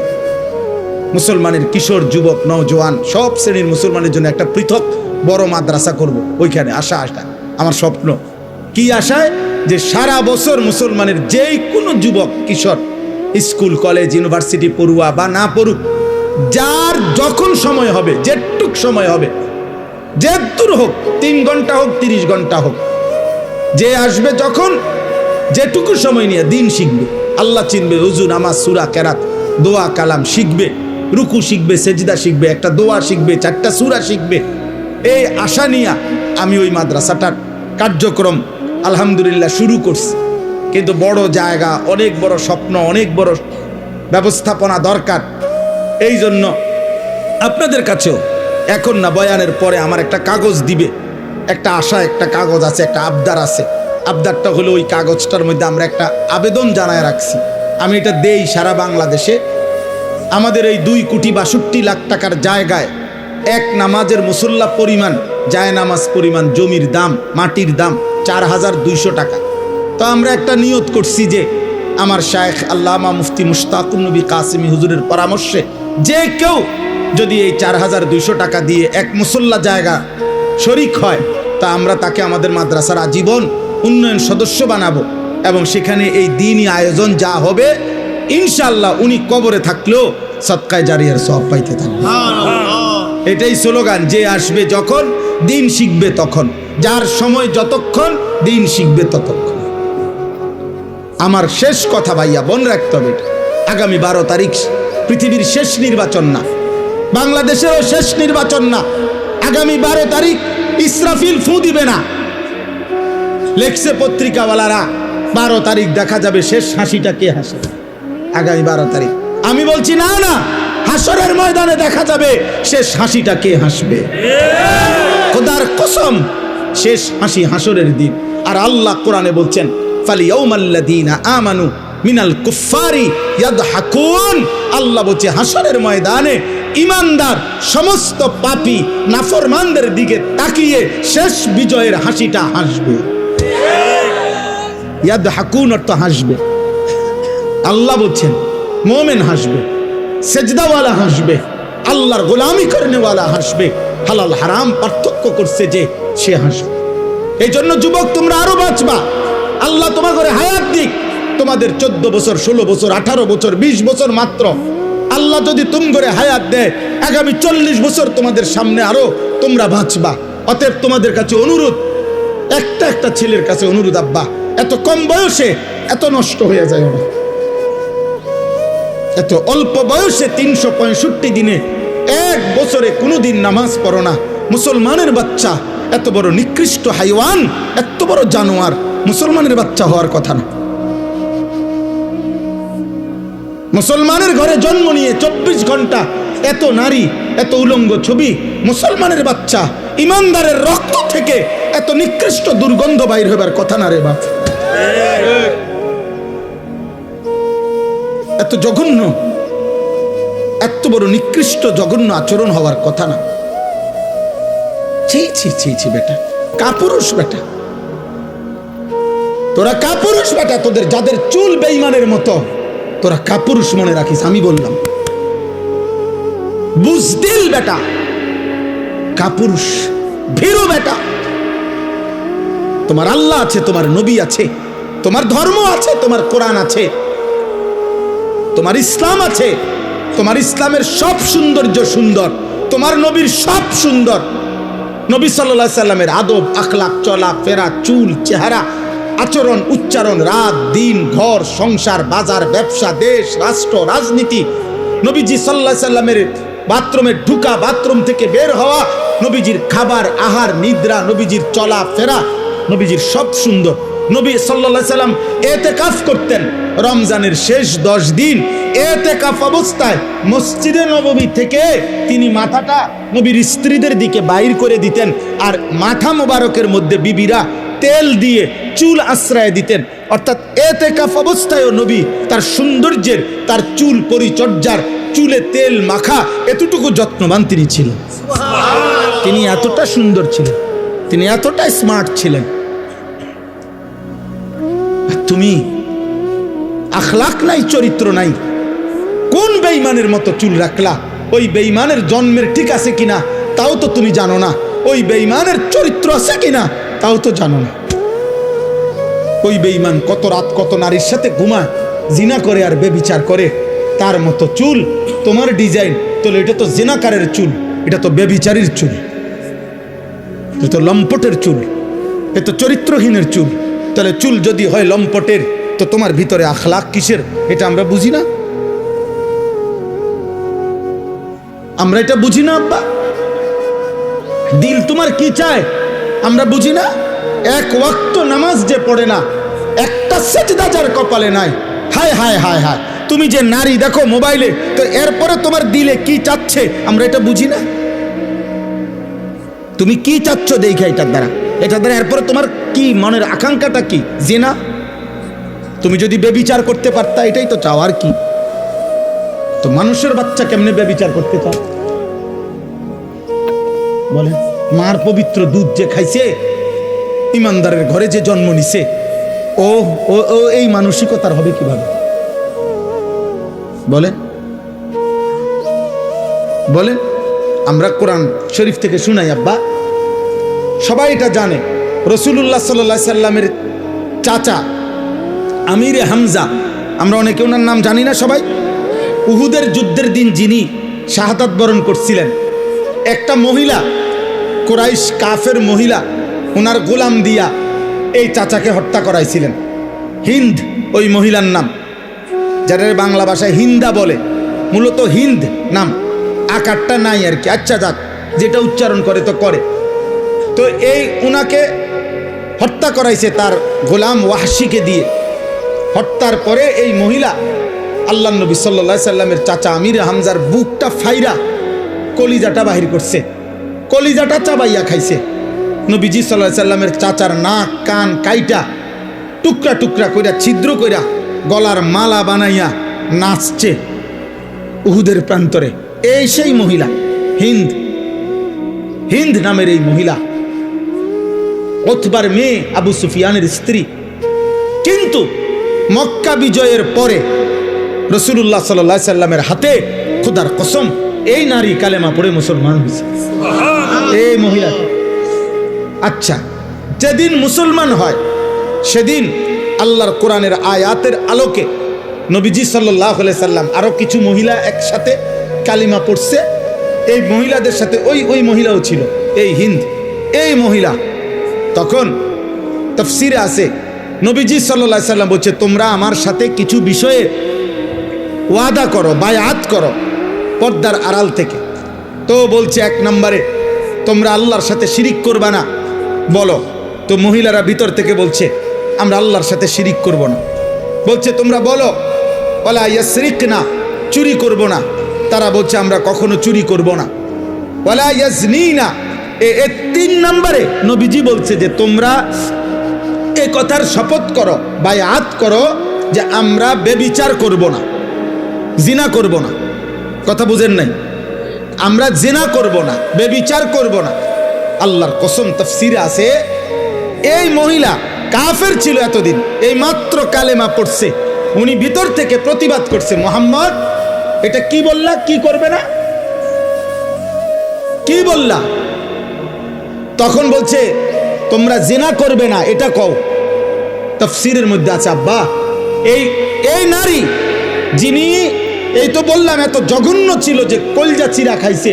মুসলমানের কিশোর যুবক নওজোয়ান সব শ্রেণীর মুসলমানের জন্য একটা পৃথক বড় মাদ্রাসা করব। ওইখানে আশা আমার স্বপ্ন। কি আশায়? যে সারা বছর মুসলমানের যেই কোনো যুবক কিশোর স্কুল কলেজ ইউনিভার্সিটি পড়ুয়া বা না পড়ুক, যার যখন সময় হবে, যেটুক সময় হবে, যেদূর হোক, 3 ঘন্টা হোক 30 ঘন্টা হোক, যে আসবে যখন যেটুকু সময় নিয়ে দিন শিখবে, আল্লাহ চিনবে, ওযু নামাজ সূরা কেরাত দোয়া কালাম শিখবে, রুকু শিখবে, সেজদা শিখবে, একটা দোয়া শিখবে, 4টা সূরা শিখবে। এই আশা নিয়ে আমি ওই মাদ্রাসাটার কার্যক্রম আলহামদুলিল্লাহ শুরু করছি। কিন্তু বড় জায়গা, অনেক বড় স্বপ্ন, অনেক বড় ব্যবস্থাপনা দরকার। এই জন্য আপনাদের কাছেও এখন না, বয়ানের পরে আমার একটা কাগজ দিবে, একটা আশা, একটা কাগজ আছে, একটা আবদার আছে। আবদারটা হলো ওই কাগজটার মধ্যে আমরা একটা আবেদন জানায় রাখছি। আমি এটা দেই সারা বাংলাদেশে। আমাদের এই 2,62 লাখ টাকার জায়গায় এক নামাজের মুসল্লা পরিমাণ, জায় নামাজ পরিমাণ জমির দাম, মাটির দাম 4,200 টাকা। তো আমরা একটা নিয়ত করছি যে আমার শায়েখ আল্লামা মুফতি মুশতাকুন নবী কাসিমি হুজুরের পরামর্শে যে কেউ যদি এই 4,200 টাকা দিয়ে এক মুসল্লা জায়গা শরিক হয়, তা আমরা তাকে আমাদের মাদ্রাসার আজীবন উন্নয়ন সদস্য বানাবো এবং সেখানে এই দিনই আয়োজন যা হবে ইনশাআল্লাহ উনি কবরে থাকলেও সদকায়ে জারিয়ার সওয়াব পাইতে থাকবে। এটাই স্লোগান, যে আসবে যখন দিন শিখবে তখন, যার সময় যতক্ষণ দিন শিখবে ততক্ষণ। আমার শেষ কথা ভাইয়া বোন রাখতে হবে, আগামী 12 তারিখ পৃথিবীর শেষ নির্বাচন না, বাংলাদেশেরও শেষ নির্বাচন না। আগামী 12 তারিখ ইসরাফিল ফু দিবে না। লেখছে পত্রিকাওয়ালারা 12 তারিখ দেখা যাবে শেষ হাসিটা কে হাসে। আগামী 12 তারিখ আমি বলছি না না, হাসরের ময়দানে দেখা যাবে শেষ হাসিটা কে হাসবে। খোদার কসম, শেষ হাসি হাসরের দিন। আর আল্লাহ কোরআনে বলছেন ফালিয়াউমাল্লাযীনা আমানু মিনাল কুফফারি ইয়াদহাকুন। আল্লাহ বলছে হাসরের ময়দানে ঈমানদার সমস্ত পাপী নাফরমানদের দিকে তাকিয়ে শেষ বিজয়ের হাসিটা হাসবে। ইয়াদহাকুন অর্থ হাসবে। আল্লাহ বলছেন মুমিন হাসবে, সেজদাওয়ালা হাসবে, আল্লাহর গোলামি করেনেওয়ালা হাসবে, হালাল হারাম পার্থক্য করছে যে সে হাসবে। এই জন্য যুবক তোমরা আরো বাঁচবা, আল্লাহ তোমাদের হায়াত দিক। তোমাদের 14 বছর 16 বছর 18 বছর 20 বছর মাত্র, আল্লাহ যদি তুমগরে হায়াত দেয় আগামী 40 বছর তোমাদের সামনে আরো তোমরা বাঁচবা। অতএব তোমাদের কাছে অনুরোধ, একটা ছেলের কাছে অনুরোধ, আব্বা এত কম বয়সে এত নষ্ট হয়ে যায় না, এত অল্প বয়সে 365 দিনে 1 বছরে কোনোদিন নামাজ পড়ো না। মুসলমানের বাচ্চা এত বড় নিকৃষ্ট হাইওয়ান, এত বড় জানোয়ার মুসলমানের বাচ্চা হওয়ার কথা না। মুসলমানের ঘরে জন্ম নিয়ে 24 ঘন্টা এত নারী, এত উলঙ্গ ছবি, মুসলমানের বাচ্চা ইমানদারের রক্ত থেকে এত নিকৃষ্ট দুর্গন্ধ বাইর হবার কথা না রে বাপ। এত জঘন্য এত বড় নিকৃষ্ট জঘন্য আচরণ হওয়ার কথা না। ছি ছি ছি ছি বেটা, কাপুরুষ বেটা, তোরা কাপুরুষ বেটা। তোদের যাদের চুল বেঈমানের মতো, তোরা কাপুরুষ মনে রাখিস। আমি বললাম বুজদিল বেটা, কাপুরুষ, ভীরু বেটা। তোমার আল্লাহ আছে, তোমার নবী আছে, তোমার ধর্ম আছে, তোমার কোরআন আছে, তোমার ইসলাম আছে। তোমার ইসলামের সব সৌন্দর্য সুন্দর, তোমার নবীর সব সুন্দর। নবী সাল্লাল্লাহু আলাইহি সাল্লামের আদব, আখলাক, চলা ফেরা, চুল, চেহারা, আচরণ, উচ্চারণ, রাত দিন, ঘর সংসার, বাজার, ব্যবসা, দেশ রাষ্ট্র, রাজনীতি, নবীজি সাল্লাল্লাহু আলাইহি সাল্লামের বাথরুমে ঢুকা, বাথরুম থেকে বের হওয়া, নবীজির খাবার, আহার, নিদ্রা, নবীজির চলা ফেরা, নবীজির সব সুন্দর। নবী সাল্লাল্লাহু আলাইহি সাল্লাম ইতিকাফ করতেন রমজানের শেষ 10 দিন। ইতিকাফ অবস্থায় মসজিদে নববী থেকে তিনি মাথাটা নবীর স্ত্রীদের দিকে বাইর করে দিতেন, আর মাথা মোবারকের মধ্যে বিবিরা তেল দিয়ে চুল আশ্রয় দিতেন। অর্থাৎ ইতিকাফ অবস্থায়ও নবী তার সৌন্দর্যের, তার চুল পরিচর্যার, চুলে তেল মাখা এতটুকু যত্নবান তিনি ছিলেন। তিনি এতটা সুন্দর ছিলেন, তিনি এতটা স্মার্ট ছিলেন। তুমি আখলাক নাই, চরিত্র নাই, কোন বেঈমানের মতো চুল রাখলা? ওই বেঈমানের জন্মের ঠিক আছে কিনা তাও তো তুমি জানো না, ওই বেঈমানের চরিত্র আছে কিনা তাও তো জানো না। ওই বেঈমান কত রাত কত নারীর সাথে ঘুমায়, জিনা করে আর বেবিচার করে, তার মতো চুল তোমার ডিজাইন। তাহলে এটা তো জিনাকারের চুল, এটা তো বেবিচারীর চুল, এটা তো লম্পটের চুল, এ তো চরিত্রহীনের চুল। তাহলে চুল যদি হয় লম্পটের, তো তোমার ভিতরে আখলাক কিসের? এটা আমরা বুঝি না, আমরা এটা বুঝি না আব্বা। দিল তোমার কি চায় আমরা বুঝি না। এক ওয়াক্ত নামাজ যে পড়ে না, একটা সেজদা যার কপালে নাই, হায় হায় হায় হায়। তুমি যে নারী দেখো মোবাইলে, তো এরপরে তোমার দিলে কি চাচ্ছে আমরা এটা বুঝি না। তুমি কি চাচ্ছ দেখে এটার দ্বারা, এটার দ্বারা এরপরে তোমার কি মনের আকাঙ্ক্ষাটা কি? জিনা। তুমি যদি বেবিচার করতে পারতা, এটাই তো চাও, আর কি? তো মানুষের বাচ্চা কেমনে বেবিচার করতে চাও বলে? মার পবিত্র দুধ যে খাইছে, ইমানদারের ঘরে যে জন্ম নিছে, ও ও ও এই মানসিকতার হবে কিভাবে বলেন? বলেন। আমরা কোরআন শরীফ থেকে শুনাই আব্বা, সবাই এটা জানে। রাসূলুল্লাহ সাল্লাল্লাহু আলাইহি সাল্লামের চাচা আমিরে হামজা, আমরা অনেকে ওনার নাম জানি না সবাই। উহুদের যুদ্ধের দিন যিনি শাহাদাত বরণ করছিলেন, একটা মহিলা, কুরাইশ কাফের মহিলা, ওনার গোলাম দিয়া এই চাচাকে হত্যা করাইছিলেন। হিন্দ ওই মহিলার নাম, যারা বাংলা ভাষায় হিন্দা বলে, মূলত হিন্দ নাম, আকারটা নাই আর কি। আচ্ছা যাক, যেটা উচ্চারণ করে তো করে। তো এই উনাকে হত্যা করাইছে তার গোলাম ওয়াহশিকে দিয়ে। হত্যার পরে এই মহিলা আল্লাহ নবী সাল্লাল্লাহু আলাইহি সাল্লামের চাচা আমিরে হামজার বুকটা ফাইরা কলিজাটা বাহির করছে, কলিজাটা চাবাইয়া খাইছে। নবীজি সাল্লাল্লাহু আলাইহি সাল্লামের চাচার নাক কান কাইটা টুকরা টুকরা কইরা ছিদ্র কইরা গলার মালা বানাইয়া নাচছে উহুদের প্রান্তরে। এই সেই মহিলা হিন্দ, হিন্দ নামের এই মহিলা উতবার মেয়ে, আবু সুফিয়ানের স্ত্রী। কিন্তু মক্কা বিজয়ের পরে রাসূলুল্লাহ সাল্লাল্লাহু আলাইহি সাল্লামের হাতে খোদার কসম এই নারী কালেমা পড়ে মুসলমান হয়েছে, এই মহিলা। আচ্ছা, যেদিন মুসলমান হয় সেদিন আল্লাহর কোরআনের আয়াতের আলোকে নবীজি সাল্লাল্লাহু আলাইহি সাল্লাম আরো কিছু মহিলা একসাথে কালিমা পড়ছে। এই মহিলাদের সাথে ওই মহিলাও ছিল, এই হিন্দ, এই মহিলা। তখন তাফসীরে আছে নবীজি সাল্লাল্লাহু আলাইহি সাল্লাম বলছে, তোমরা আমার সাথে কিছু বিষয়ে ওয়াদা করো, বায়াত করো পর্দার আড়াল থেকে। তো বলছে, এক নম্বরে তোমরা আল্লাহর সাথে শিরিক করবা না, বলো। তো মহিলারা ভিতর থেকে বলছে, আমরা আল্লাহর সাথে শিরিক করব না। বলছে, তোমরা বলো ওয়ালা ইয়াসরিকনা, চুরি করব না। তারা বলছে, আমরা কখনো চুরি করব না। ওয়ালা ইয়াজনিনা, এই 3 নম্বরে নবীজি বলছে যে তোমরা এ কথার শপথ করো, বায়াত করো যে আমরা বেবিচার করব না, জিনা করব না। কথা বুঝেন নাই? আমরা জিনা করব না, বেবিচার করব না। আল্লাহর কসম, তাফসীরে আছে এই মহিলা কাফের ছিল এতদিন, এই মাত্র কালেমা পড়ছে, উনি ভিতর থেকে প্রতিবাদ করছে, মুহাম্মদ এটা কি বললা, কি করবে না, কি বললা? তখন বলছে তোমরা জিনা করবে না, এটা কও। তাফসীরের মধ্যে আছে আব্বা, এই নারী যিনি, এই তো বললাম এত জঘন্য ছিল যে কলজা চিরা খাইছে,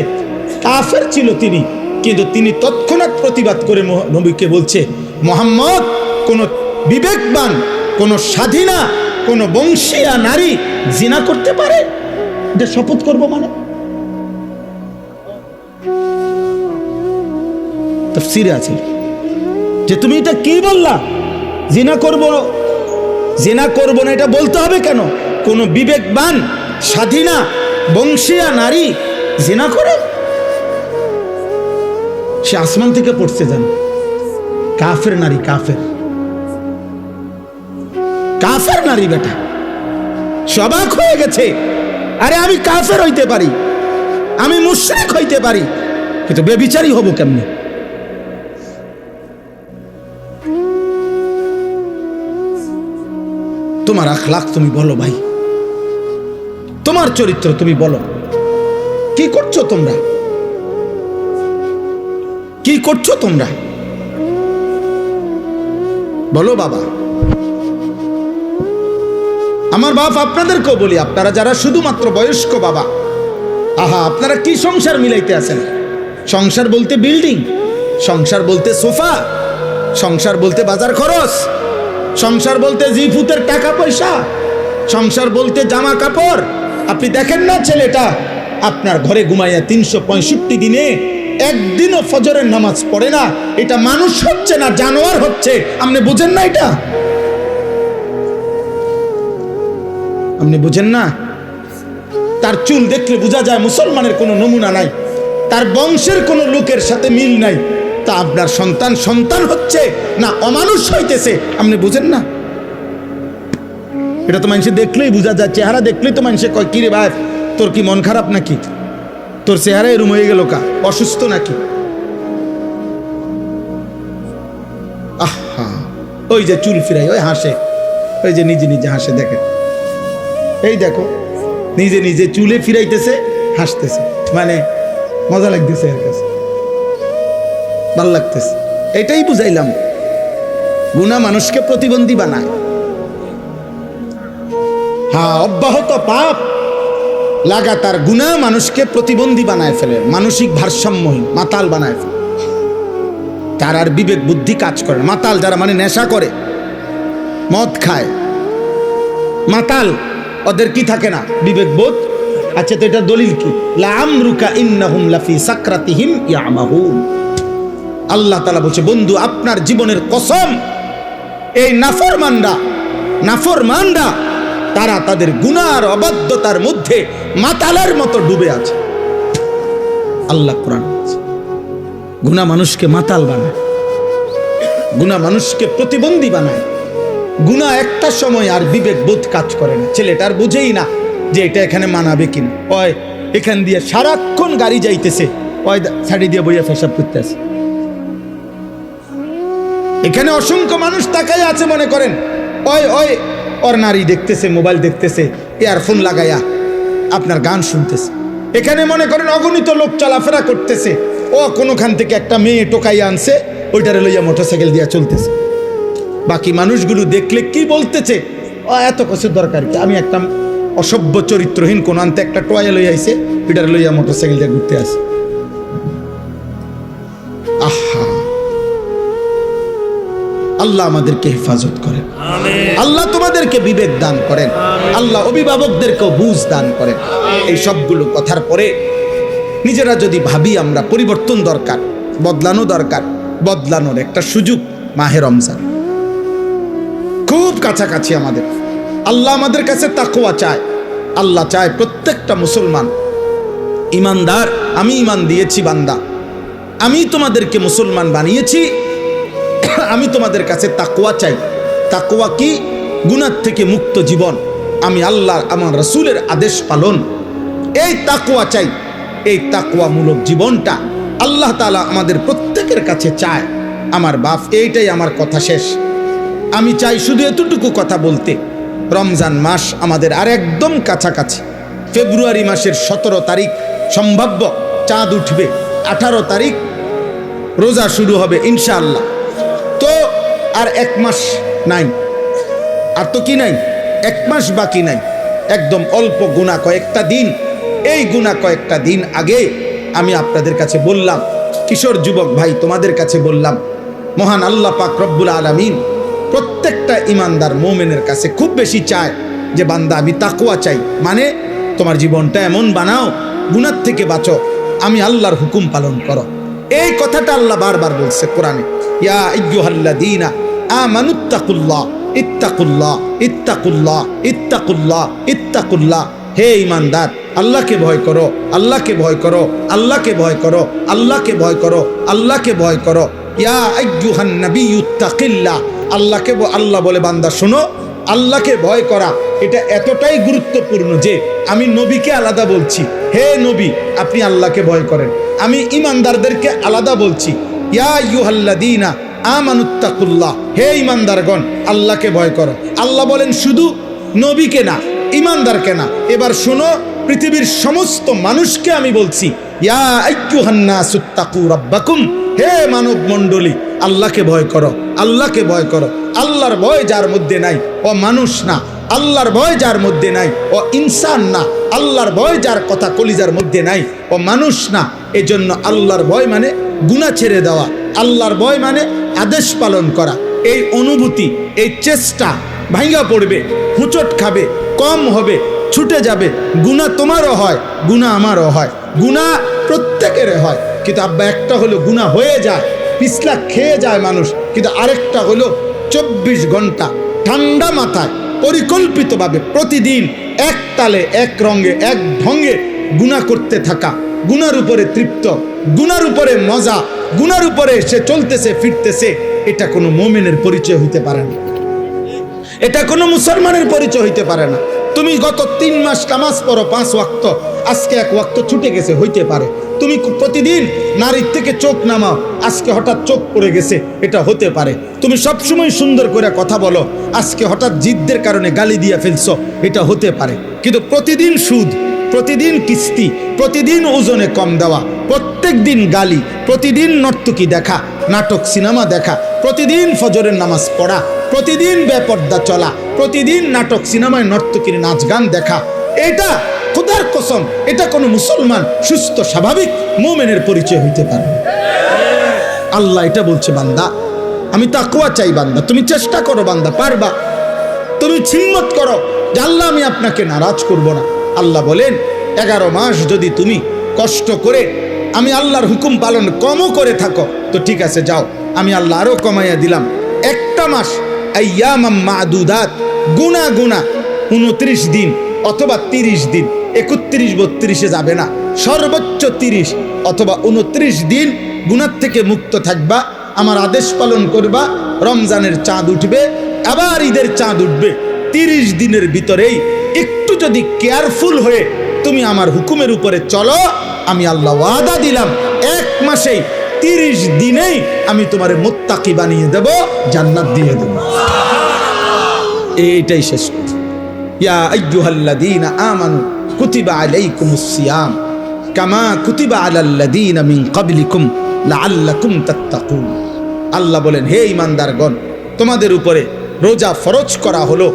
কাফের ছিল তিনি, কিন্তু তিনি তৎক্ষণাৎ প্রতিবাদ করে নবীকে বলছে, মুহাম্মদ কোন বিবেকবান, কোন স্বাধীনা, কোন বংশীয়া নারী জিনা করতে পারে? এটা শপথ করব মানে? তাফসীরে আছে যে তুমি এটা কি বললা, জিনা করব, জিনা করব না এটা বলতে হবে কেন? কোন বিবেকবান স্বাধীনা বংশীয়া নারী জিনা করে? সে আসমান থেকে পড়ছে, জান, কাফের নারী, কাফের কাফের নারী, বেটা সবাক হয়ে গেছে। আরে আমি কাফের হইতে পারি, আমি মুশরিক হইতে পারি, কিন্তু বেবিচারী হব কেমনে? তোমার আখলাক তুমি বলো ভাই, তোমার চরিত্র তুমি বলো, কি করছো তোমরা, কি করছো তোমরা বলো বাবা। আমার বাপ আপনাদেরকেও বলি, আপনারা যারা শুধুমাত্র বয়স্ক বাবা, আহা আপনারা কি সংসার মিলাইতে আছেন? সংসার বলতে বিল্ডিং, সংসার বলতে সোফা, সংসার বলতে বাজার খরচ, সংসার বলতে জিফুতের টাকা পয়সা, সংসার বলতে জামা কাপড়। আপনি দেখেন না ছেলেটা আপনার ঘরে ঘুমাইয়া 365 দিনে একদিনও ফজরের নামাজ পড়ে না, এটা মানুষ হচ্ছে না, জানোয়ার হচ্ছে। আপনি বুঝেন না এটা? আপনি বুঝেন না? তার চুল দেখলে বোঝা যায় মুসলমানের কোনো নমুনা নাই, তার বংশের কোনো লোকের সাথে মিল নাই। তা আপনার সন্তান সন্তান হচ্ছে না অমানুষ হইতেছে, আপনি বুঝেন না? এটা তো মানুষে দেখলেই বোঝা যায়, চেহারা দেখলেই তো মানুষে কয়, কিরে ভাই তোর কি মন খারাপ নাকি, তোর চেহারা এরম হয়ে গেল কা, অসুস্থ নাকি? আহা, ওই যে চুল ফিরাই, ওই হাসে, ওই যে নিজে নিজে হাসে, দেখে, এই দেখো নিজে নিজে চুলে ফিরাইতেছে, হাসতেছে, মানে মজা লাগতেছে, এর কাছে ভাল লাগতেছে। এটাই বুঝাইলাম, গুনাহ মানুষকে প্রতিবন্ধী বানায়। হ্যাঁ, অব্যাহত পাপ লাগাতার গুনাহ মানুষকে প্রতিবন্ধী বানায় ফেলে, মানসিক ভারসাম্যহীন, মাতাল বানায় ফেলে। তার আর বিবেক বুদ্ধি কাজ করে। মাতাল যারা, মানে নেশা করে, মদ খায়, মাতাল, ওদের কি থাকে না? বিবেক বোধ। আচ্ছা, তো এটা দলিল কি? লাআমরুকা ইন্নাহুম লাফি সাকরাতিহিম ইয়ামাহুন। আল্লাহ তাআলা বলছে, বন্ধু আপনার জীবনের কসম, এই নাফরমানরা তারা তাদের গুনার অবাধ্যতার মধ্যে মাতালের মতো ডুবে আছে। আল্লাহ কোরআন বলছে, গুনাহ মানুষকে মাতাল বানায়, গুনাহ মানুষকে প্রতিবন্ধী বানায়। গুনাহ একটা সময় আর বিবেক বোধ কাজ করে না, ছেলেটার বুঝেই না যে এটা এখানে মানাবে কিনা। ওই এখান দিয়ে সারাক্ষণ গাড়ি যাইতেছে, ওই ছাড়ি দিয়ে বইয়া পেশাব করতেছে। এখানে অসংখ্য মানুষ তাকাই আছে, মনে করেন ওর নারী দেখতেছে, মোবাইল দেখতেছে, ইয়ারফোন লাগাইয়া আপনার গান শুনতেছে। এখানে মনে করেন অগণিত লোক চলাফেরা করতেছে, ও কোনোখান থেকে একটা মেয়ে টোকাইয়া আনছে, ওইটারে লইয়া মোটরসাইকেল দিয়া চলতেছে। বাকি মানুষগুলো দেখলে কি বলতেছে, ও এত কিছুর দরকার কি, আমি একটা অসভ্য চরিত্রহীন কোন আনতে একটা টোয়া লইয়া আইছে, ওইটারে লইয়া মোটরসাইকেল দিয়ে ঘুরতে আসে। আহা, আল্লাহ আমাদেরকে হেফাজত করেন, আল্লাহ তোমাদেরকে বিবেক দান করেন, আল্লাহ অভিভাবকদেরকেও বুঝ দান করেন। এই সবগুলো কথার পরে নিজেরা যদি ভাবি আমরা পরিবর্তন দরকার, বদলানো দরকার, বদলানোর একটা সুযোগ মাহে রমজান খুব কাছাকাছি আমাদের। আল্লাহ আমাদের কাছে তাকওয়া চায়। আল্লাহ চায় প্রত্যেকটা মুসলমান ইমানদার। আমি ইমান দিয়েছি বান্দা, আমি তোমাদেরকে মুসলমান বানিয়েছি, আমি তোমাদের কাছে তাকওয়া চাই। তাকওয়া কি? গুনাহ থেকে মুক্ত জীবন, আমি আল্লাহ আমার রাসূলের আদেশ পালন, এই তাকওয়া চাই। এই তাকওয়ামূলক জীবনটা আল্লাহ তাআলা আমাদের প্রত্যেকের কাছে চায়। আমার বাপ, এইটাই আমার কথা শেষ। আমি চাই শুধু এতটুকু কথা বলতে, রমজান মাস আমাদের আর একদম কাছাকাছি। ফেব্রুয়ারি মাসের 17 তারিখ সম্ভাব্য চাঁদ উঠবে, 18 তারিখ রোজা শুরু হবে ইনশাআল্লাহ। তো আর 1 মাস নাই, আর তো কি নাই, 1 মাস বাকি নাই, একদম অল্প গুনাহ কয়েকটা দিন। এই গুনাহ কয়েকটা দিন আগে আমি আপনাদের কাছে বললাম, কিশোর যুবক ভাই তোমাদের কাছে বললাম, মহান আল্লাহ পাক রব্বুল আলামিন প্রত্যেকটা ইমানদার মুমিনের কাছে খুব বেশি চায় যে বান্দা আমি তাকওয়া চাই, মানে তোমার জীবনটা এমন বানাও, গুনাহ থেকে বাঁচো, আমি আল্লাহর হুকুম পালন করো। এই কথাটা আল্লাহ বারবার বলছে কোরআনে, ইয়া আইয়ুহাল্লাযীনা আমানুত্তাকুল্লাহ ইত্তাকুল্লাহ ইত্তাকুল্লাহ ইত্তাকুল্লাহ ইত্তাকুল্লাহ। হে ঈমানদার, আল্লাহকে ভয় করো, আল্লাহকে ভয় করো, আল্লাহকে ভয় করো, আল্লাহকে ভয় করো, আল্লাহকে ভয় করো। ইয়া আইয়ুহান নাবিয়্যুত্তাকিল্লাহ। আল্লাহকে আল্লাহ বলে বান্দা শোনো, আল্লাহকে ভয় করা এটা এতটাই গুরুত্বপূর্ণ যে আমি নবীকে আলাদা বলছি, হে নবী আপনি আল্লাহকে ভয় করেন। আমি ঈমানদারদেরকে আলাদা বলছি, ইয়া আইয়ুহাল্লাযীনা আমানুত্তাকুল্লাহ। হে ঈমানদারগণ, আল্লাহকে ভয় করো। আল্লাহ বলেন শুধু নবীকে না, ঈমানদারকে না। এবার শোনো, পৃথিবীর সমস্ত মানুষকে আমি বলছি, ইয়া আইয়ুহান নাসুত্তাকু রাব্বাকুম। হে মানব মণ্ডলী, আল্লাহকে ভয় করো, আল্লাহকে ভয় করো। আল্লাহর ভয় যার মধ্যে নাই ও মানুষ না, আল্লাহর ভয় যার মধ্যে নাই ও ইনসান না, আল্লাহর ভয় যার কথা কলিজার মধ্যে নাই ও মানুষ না। এজন্য আল্লাহর ভয় মানে গুনাহ ছেড়ে দেওয়া, আল্লাহর ভয় মানে আদেশ পালন করা। এই অনুভূতি, এই চেষ্টা ভাঙ্গা পড়বে, হুঁচট খাবে, কম হবে, ছুটে যাবে। গুনাহ তোমারও হয়, গুনাহ আমারও হয়, গুনাহ প্রত্যেকের হয়। কিন্তু আব্বা একটা হলো গুনাহ হয়ে যায়, পিছলা খেয়ে যায় মানুষ, কিন্তু আরেকটা হলো 24 ঘন্টা ঠান্ডা মাথায় পরিকল্পিতভাবে প্রতিদিন এক তালে, এক রঙে, এক ঢঙ্গে গুনাহ করতে থাকা, গুনার উপরে তৃপ্ত, গুনার উপরে মজা, গুনার উপরে সে চলতেছে ফিরতেছে। এটা কোনো মুমিনের পরিচয় হইতে পারে না, এটা কোনো মুসলমানের পরিচয় হইতে পারে না। তুমি গত 3 মাস নামাজ পড়ো 5 ওয়াক্ত, আজকে 1 ওয়াক্ত ছুটে গেছে, হইতে পারে। তুমি প্রতিদিন নারীর থেকে চোখ নামাও, আজকে হঠাৎ চোখ পড়ে গেছে, এটা হতে পারে। তুমি সবসময় সুন্দর করে কথা বলো, আজকে হঠাৎ জিদ্দের কারণে গালি দিয়ে ফেলছো, এটা হতে পারে। কিন্তু প্রতিদিন সুদ, প্রতিদিন কিস্তি, প্রতিদিন ওজনে কম দেওয়া, প্রত্যেক দিন গালি, প্রতিদিন নর্তকী দেখা, নাটক সিনেমা দেখা, প্রতিদিন ফজরের নামাজ পড়া, প্রতিদিন বেপর্দা চলা, প্রতিদিন নাটক সিনেমায় নর্তকীর নাচ গান দেখা, এটা খোদার কসম এটা কোনো মুসলমান সুস্থ স্বাভাবিক মুমিনের পরিচয় হইতে পারে। আল্লাহ এটা বলছে, বান্দা আমি তাকওয়া চাই, বান্দা তুমি চেষ্টা করো, বান্দা পারবা, তুমি হিম্মত করো যে আল্লাহ আমি আপনাকে নারাজ করব না। আল্লাহ বলেন 11 মাস যদি তুমি কষ্ট করে আমি আল্লাহর হুকুম পালন কমও করে থাকো তো ঠিক আছে, যাও আমি আল্লাহ আরো কমাইয়া দিলাম। একটা মাস আইয়ামাম মাদুদাত, গুনা গুনা 29 দিন অথবা 30 দিন, 31 32-এ যাবে না, সর্বোচ্চ 30 অথবা 29 দিন গুনার থেকে মুক্ত থাকবা, আমার আদেশ পালন করবা। রমজানের চাঁদ উঠবে, আবার ঈদের চাঁদ উঠবে, 30 দিনের ভিতরেই একটু যদি কেয়ারফুল হয়ে তুমি আমার হুকুমের উপরে চলো, আমি আল্লাহ ওয়াদা দিলাম 1 মাসেই 30 দিনেই আমি তোমারে মুত্তাকি বানিয়ে দেব, জান্নাত দিয়ে দেব। এইটাই শেষ কথা। ইয়া আইয়ুহাল্লাযীনা আমানু কুতিবা আলাইকুমুস সিয়াম কামা কুতিবা আলাল্লাযীনা মিন ক্বাবলিকুম লাআল্লাকুম তাত্তাকুন। আল্লাহ বলেন, হে ঈমানদারগণ, তোমাদের উপরে রোজা ফরজ করা হলো,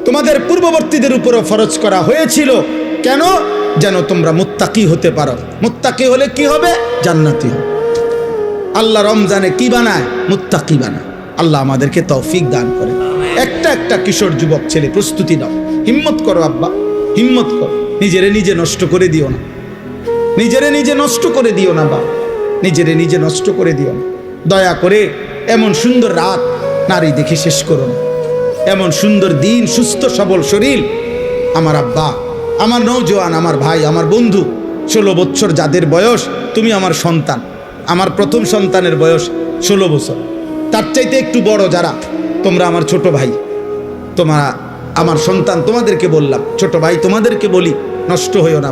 তোমাদের পূর্ববর্তীদের উপরও ফরজ করা হয়েছিল। কেন? যেন তোমরা মুত্তাকি হতে পারো। মুত্তাকি হলে কি হবে? জান্নাতি হবে। আল্লাহ রমজানে কি বানায়? মুত্তাকি বানায়। আল্লাহ আমাদেরকে তৌফিক দান করে। একটা কিশোর যুবক ছেলে প্রস্তুতি নাও, হিম্মত করো আব্বা, হিম্মত করো। নিজেরে নিজে নষ্ট করে দিও না, নিজেরে নিজে নষ্ট করে দিও না বা, নিজেরে নিজে নষ্ট করে দিও না। দয়া করে এমন সুন্দর রাত নারী দেখে শেষ করো না, এমন সুন্দর দিন, সুস্থ সবল শরীর। আমার আব্বা, আমার নওজোয়ান, আমার ভাই, আমার বন্ধু, 16 বছর যাদের বয়স, তুমি আমার সন্তান। আমার প্রথম সন্তানের বয়স 16 বছর, তার চাইতে একটু বড় যারা, তোমরা আমার ছোট ভাই, তোমরা আমার সন্তান, তোমাদেরকে বললাম, ছোট ভাই তোমাদেরকে বলি, নষ্ট হইও না।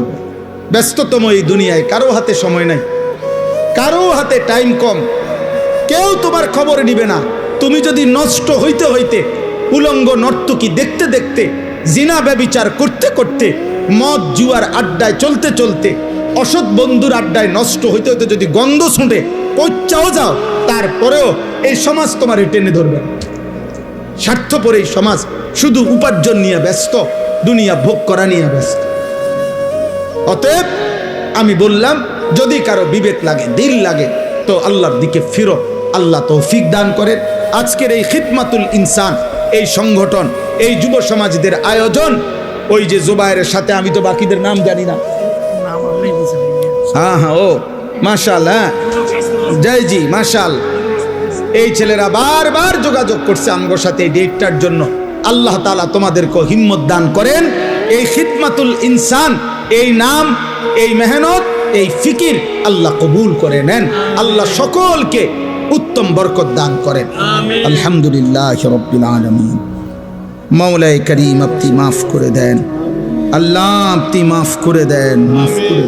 ব্যস্ততম এই দুনিয়ায় কারো হাতে সময় নাই, কারো হাতে টাইম কম, কেউ তোমার খবর নিবে না। তুমি যদি নষ্ট হইতে হইতে, উলঙ্গ নর্তকী দেখতে দেখতে, জিনা ব্যভিচার করতে করতে, মদ জুয়ার আড্ডায় চলতে চলতে, অসৎ বন্ধুর আড্ডায় নষ্ট হইতে হইতে যদি গন্ধ ছুঁটে পচাও যাও, তারপরেও এই সমাজ তোমার টেনে ধরবে না। স্বার্থপর এই সমাজ শুধু উপার্জন নিয়ে ব্যস্ত, দুনিয়া ভোগ করা নিয়ে ব্যস্ত। অতএব আমি বললাম, যদি কারো বিবেক লাগে, দিল লাগে, তো আল্লাহর দিকে ফিরো। আল্লাহ তৌফিক দান করেন। আজকের এই খিদমাতুল ইনসান, এই সংগঠন, এই যুব সমাজদের আয়োজন, ওই যে জুবায়েরের সাথে, আমি তো বাকিদের নাম জানি না। হ্যাঁ হ্যাঁ, ও মাশাআল্লাহ, জয় জি, মাশাআল্লাহ। এই ছেলেরা বারবার যোগাযোগ করছে আমগোর সাথে এই ডেটটার জন্য। আল্লাহ তাআলা তোমাদেরকে হিম্মত দান করেন। এই খিদমাতুল ইনসান, এই নাম, এই মেহনত, এই ফিকির আল্লাহ কবুল করে নেন। আল্লাহ সকলকে উত্তম বরকত দান করেন। আলহামদুলিল্লাহ রাব্বিল আলামিন। মাওলায়ে করিম, আপনি মাফ করে দেন। আল্লাহ আপনি মাফ করে দেন, মাফ করে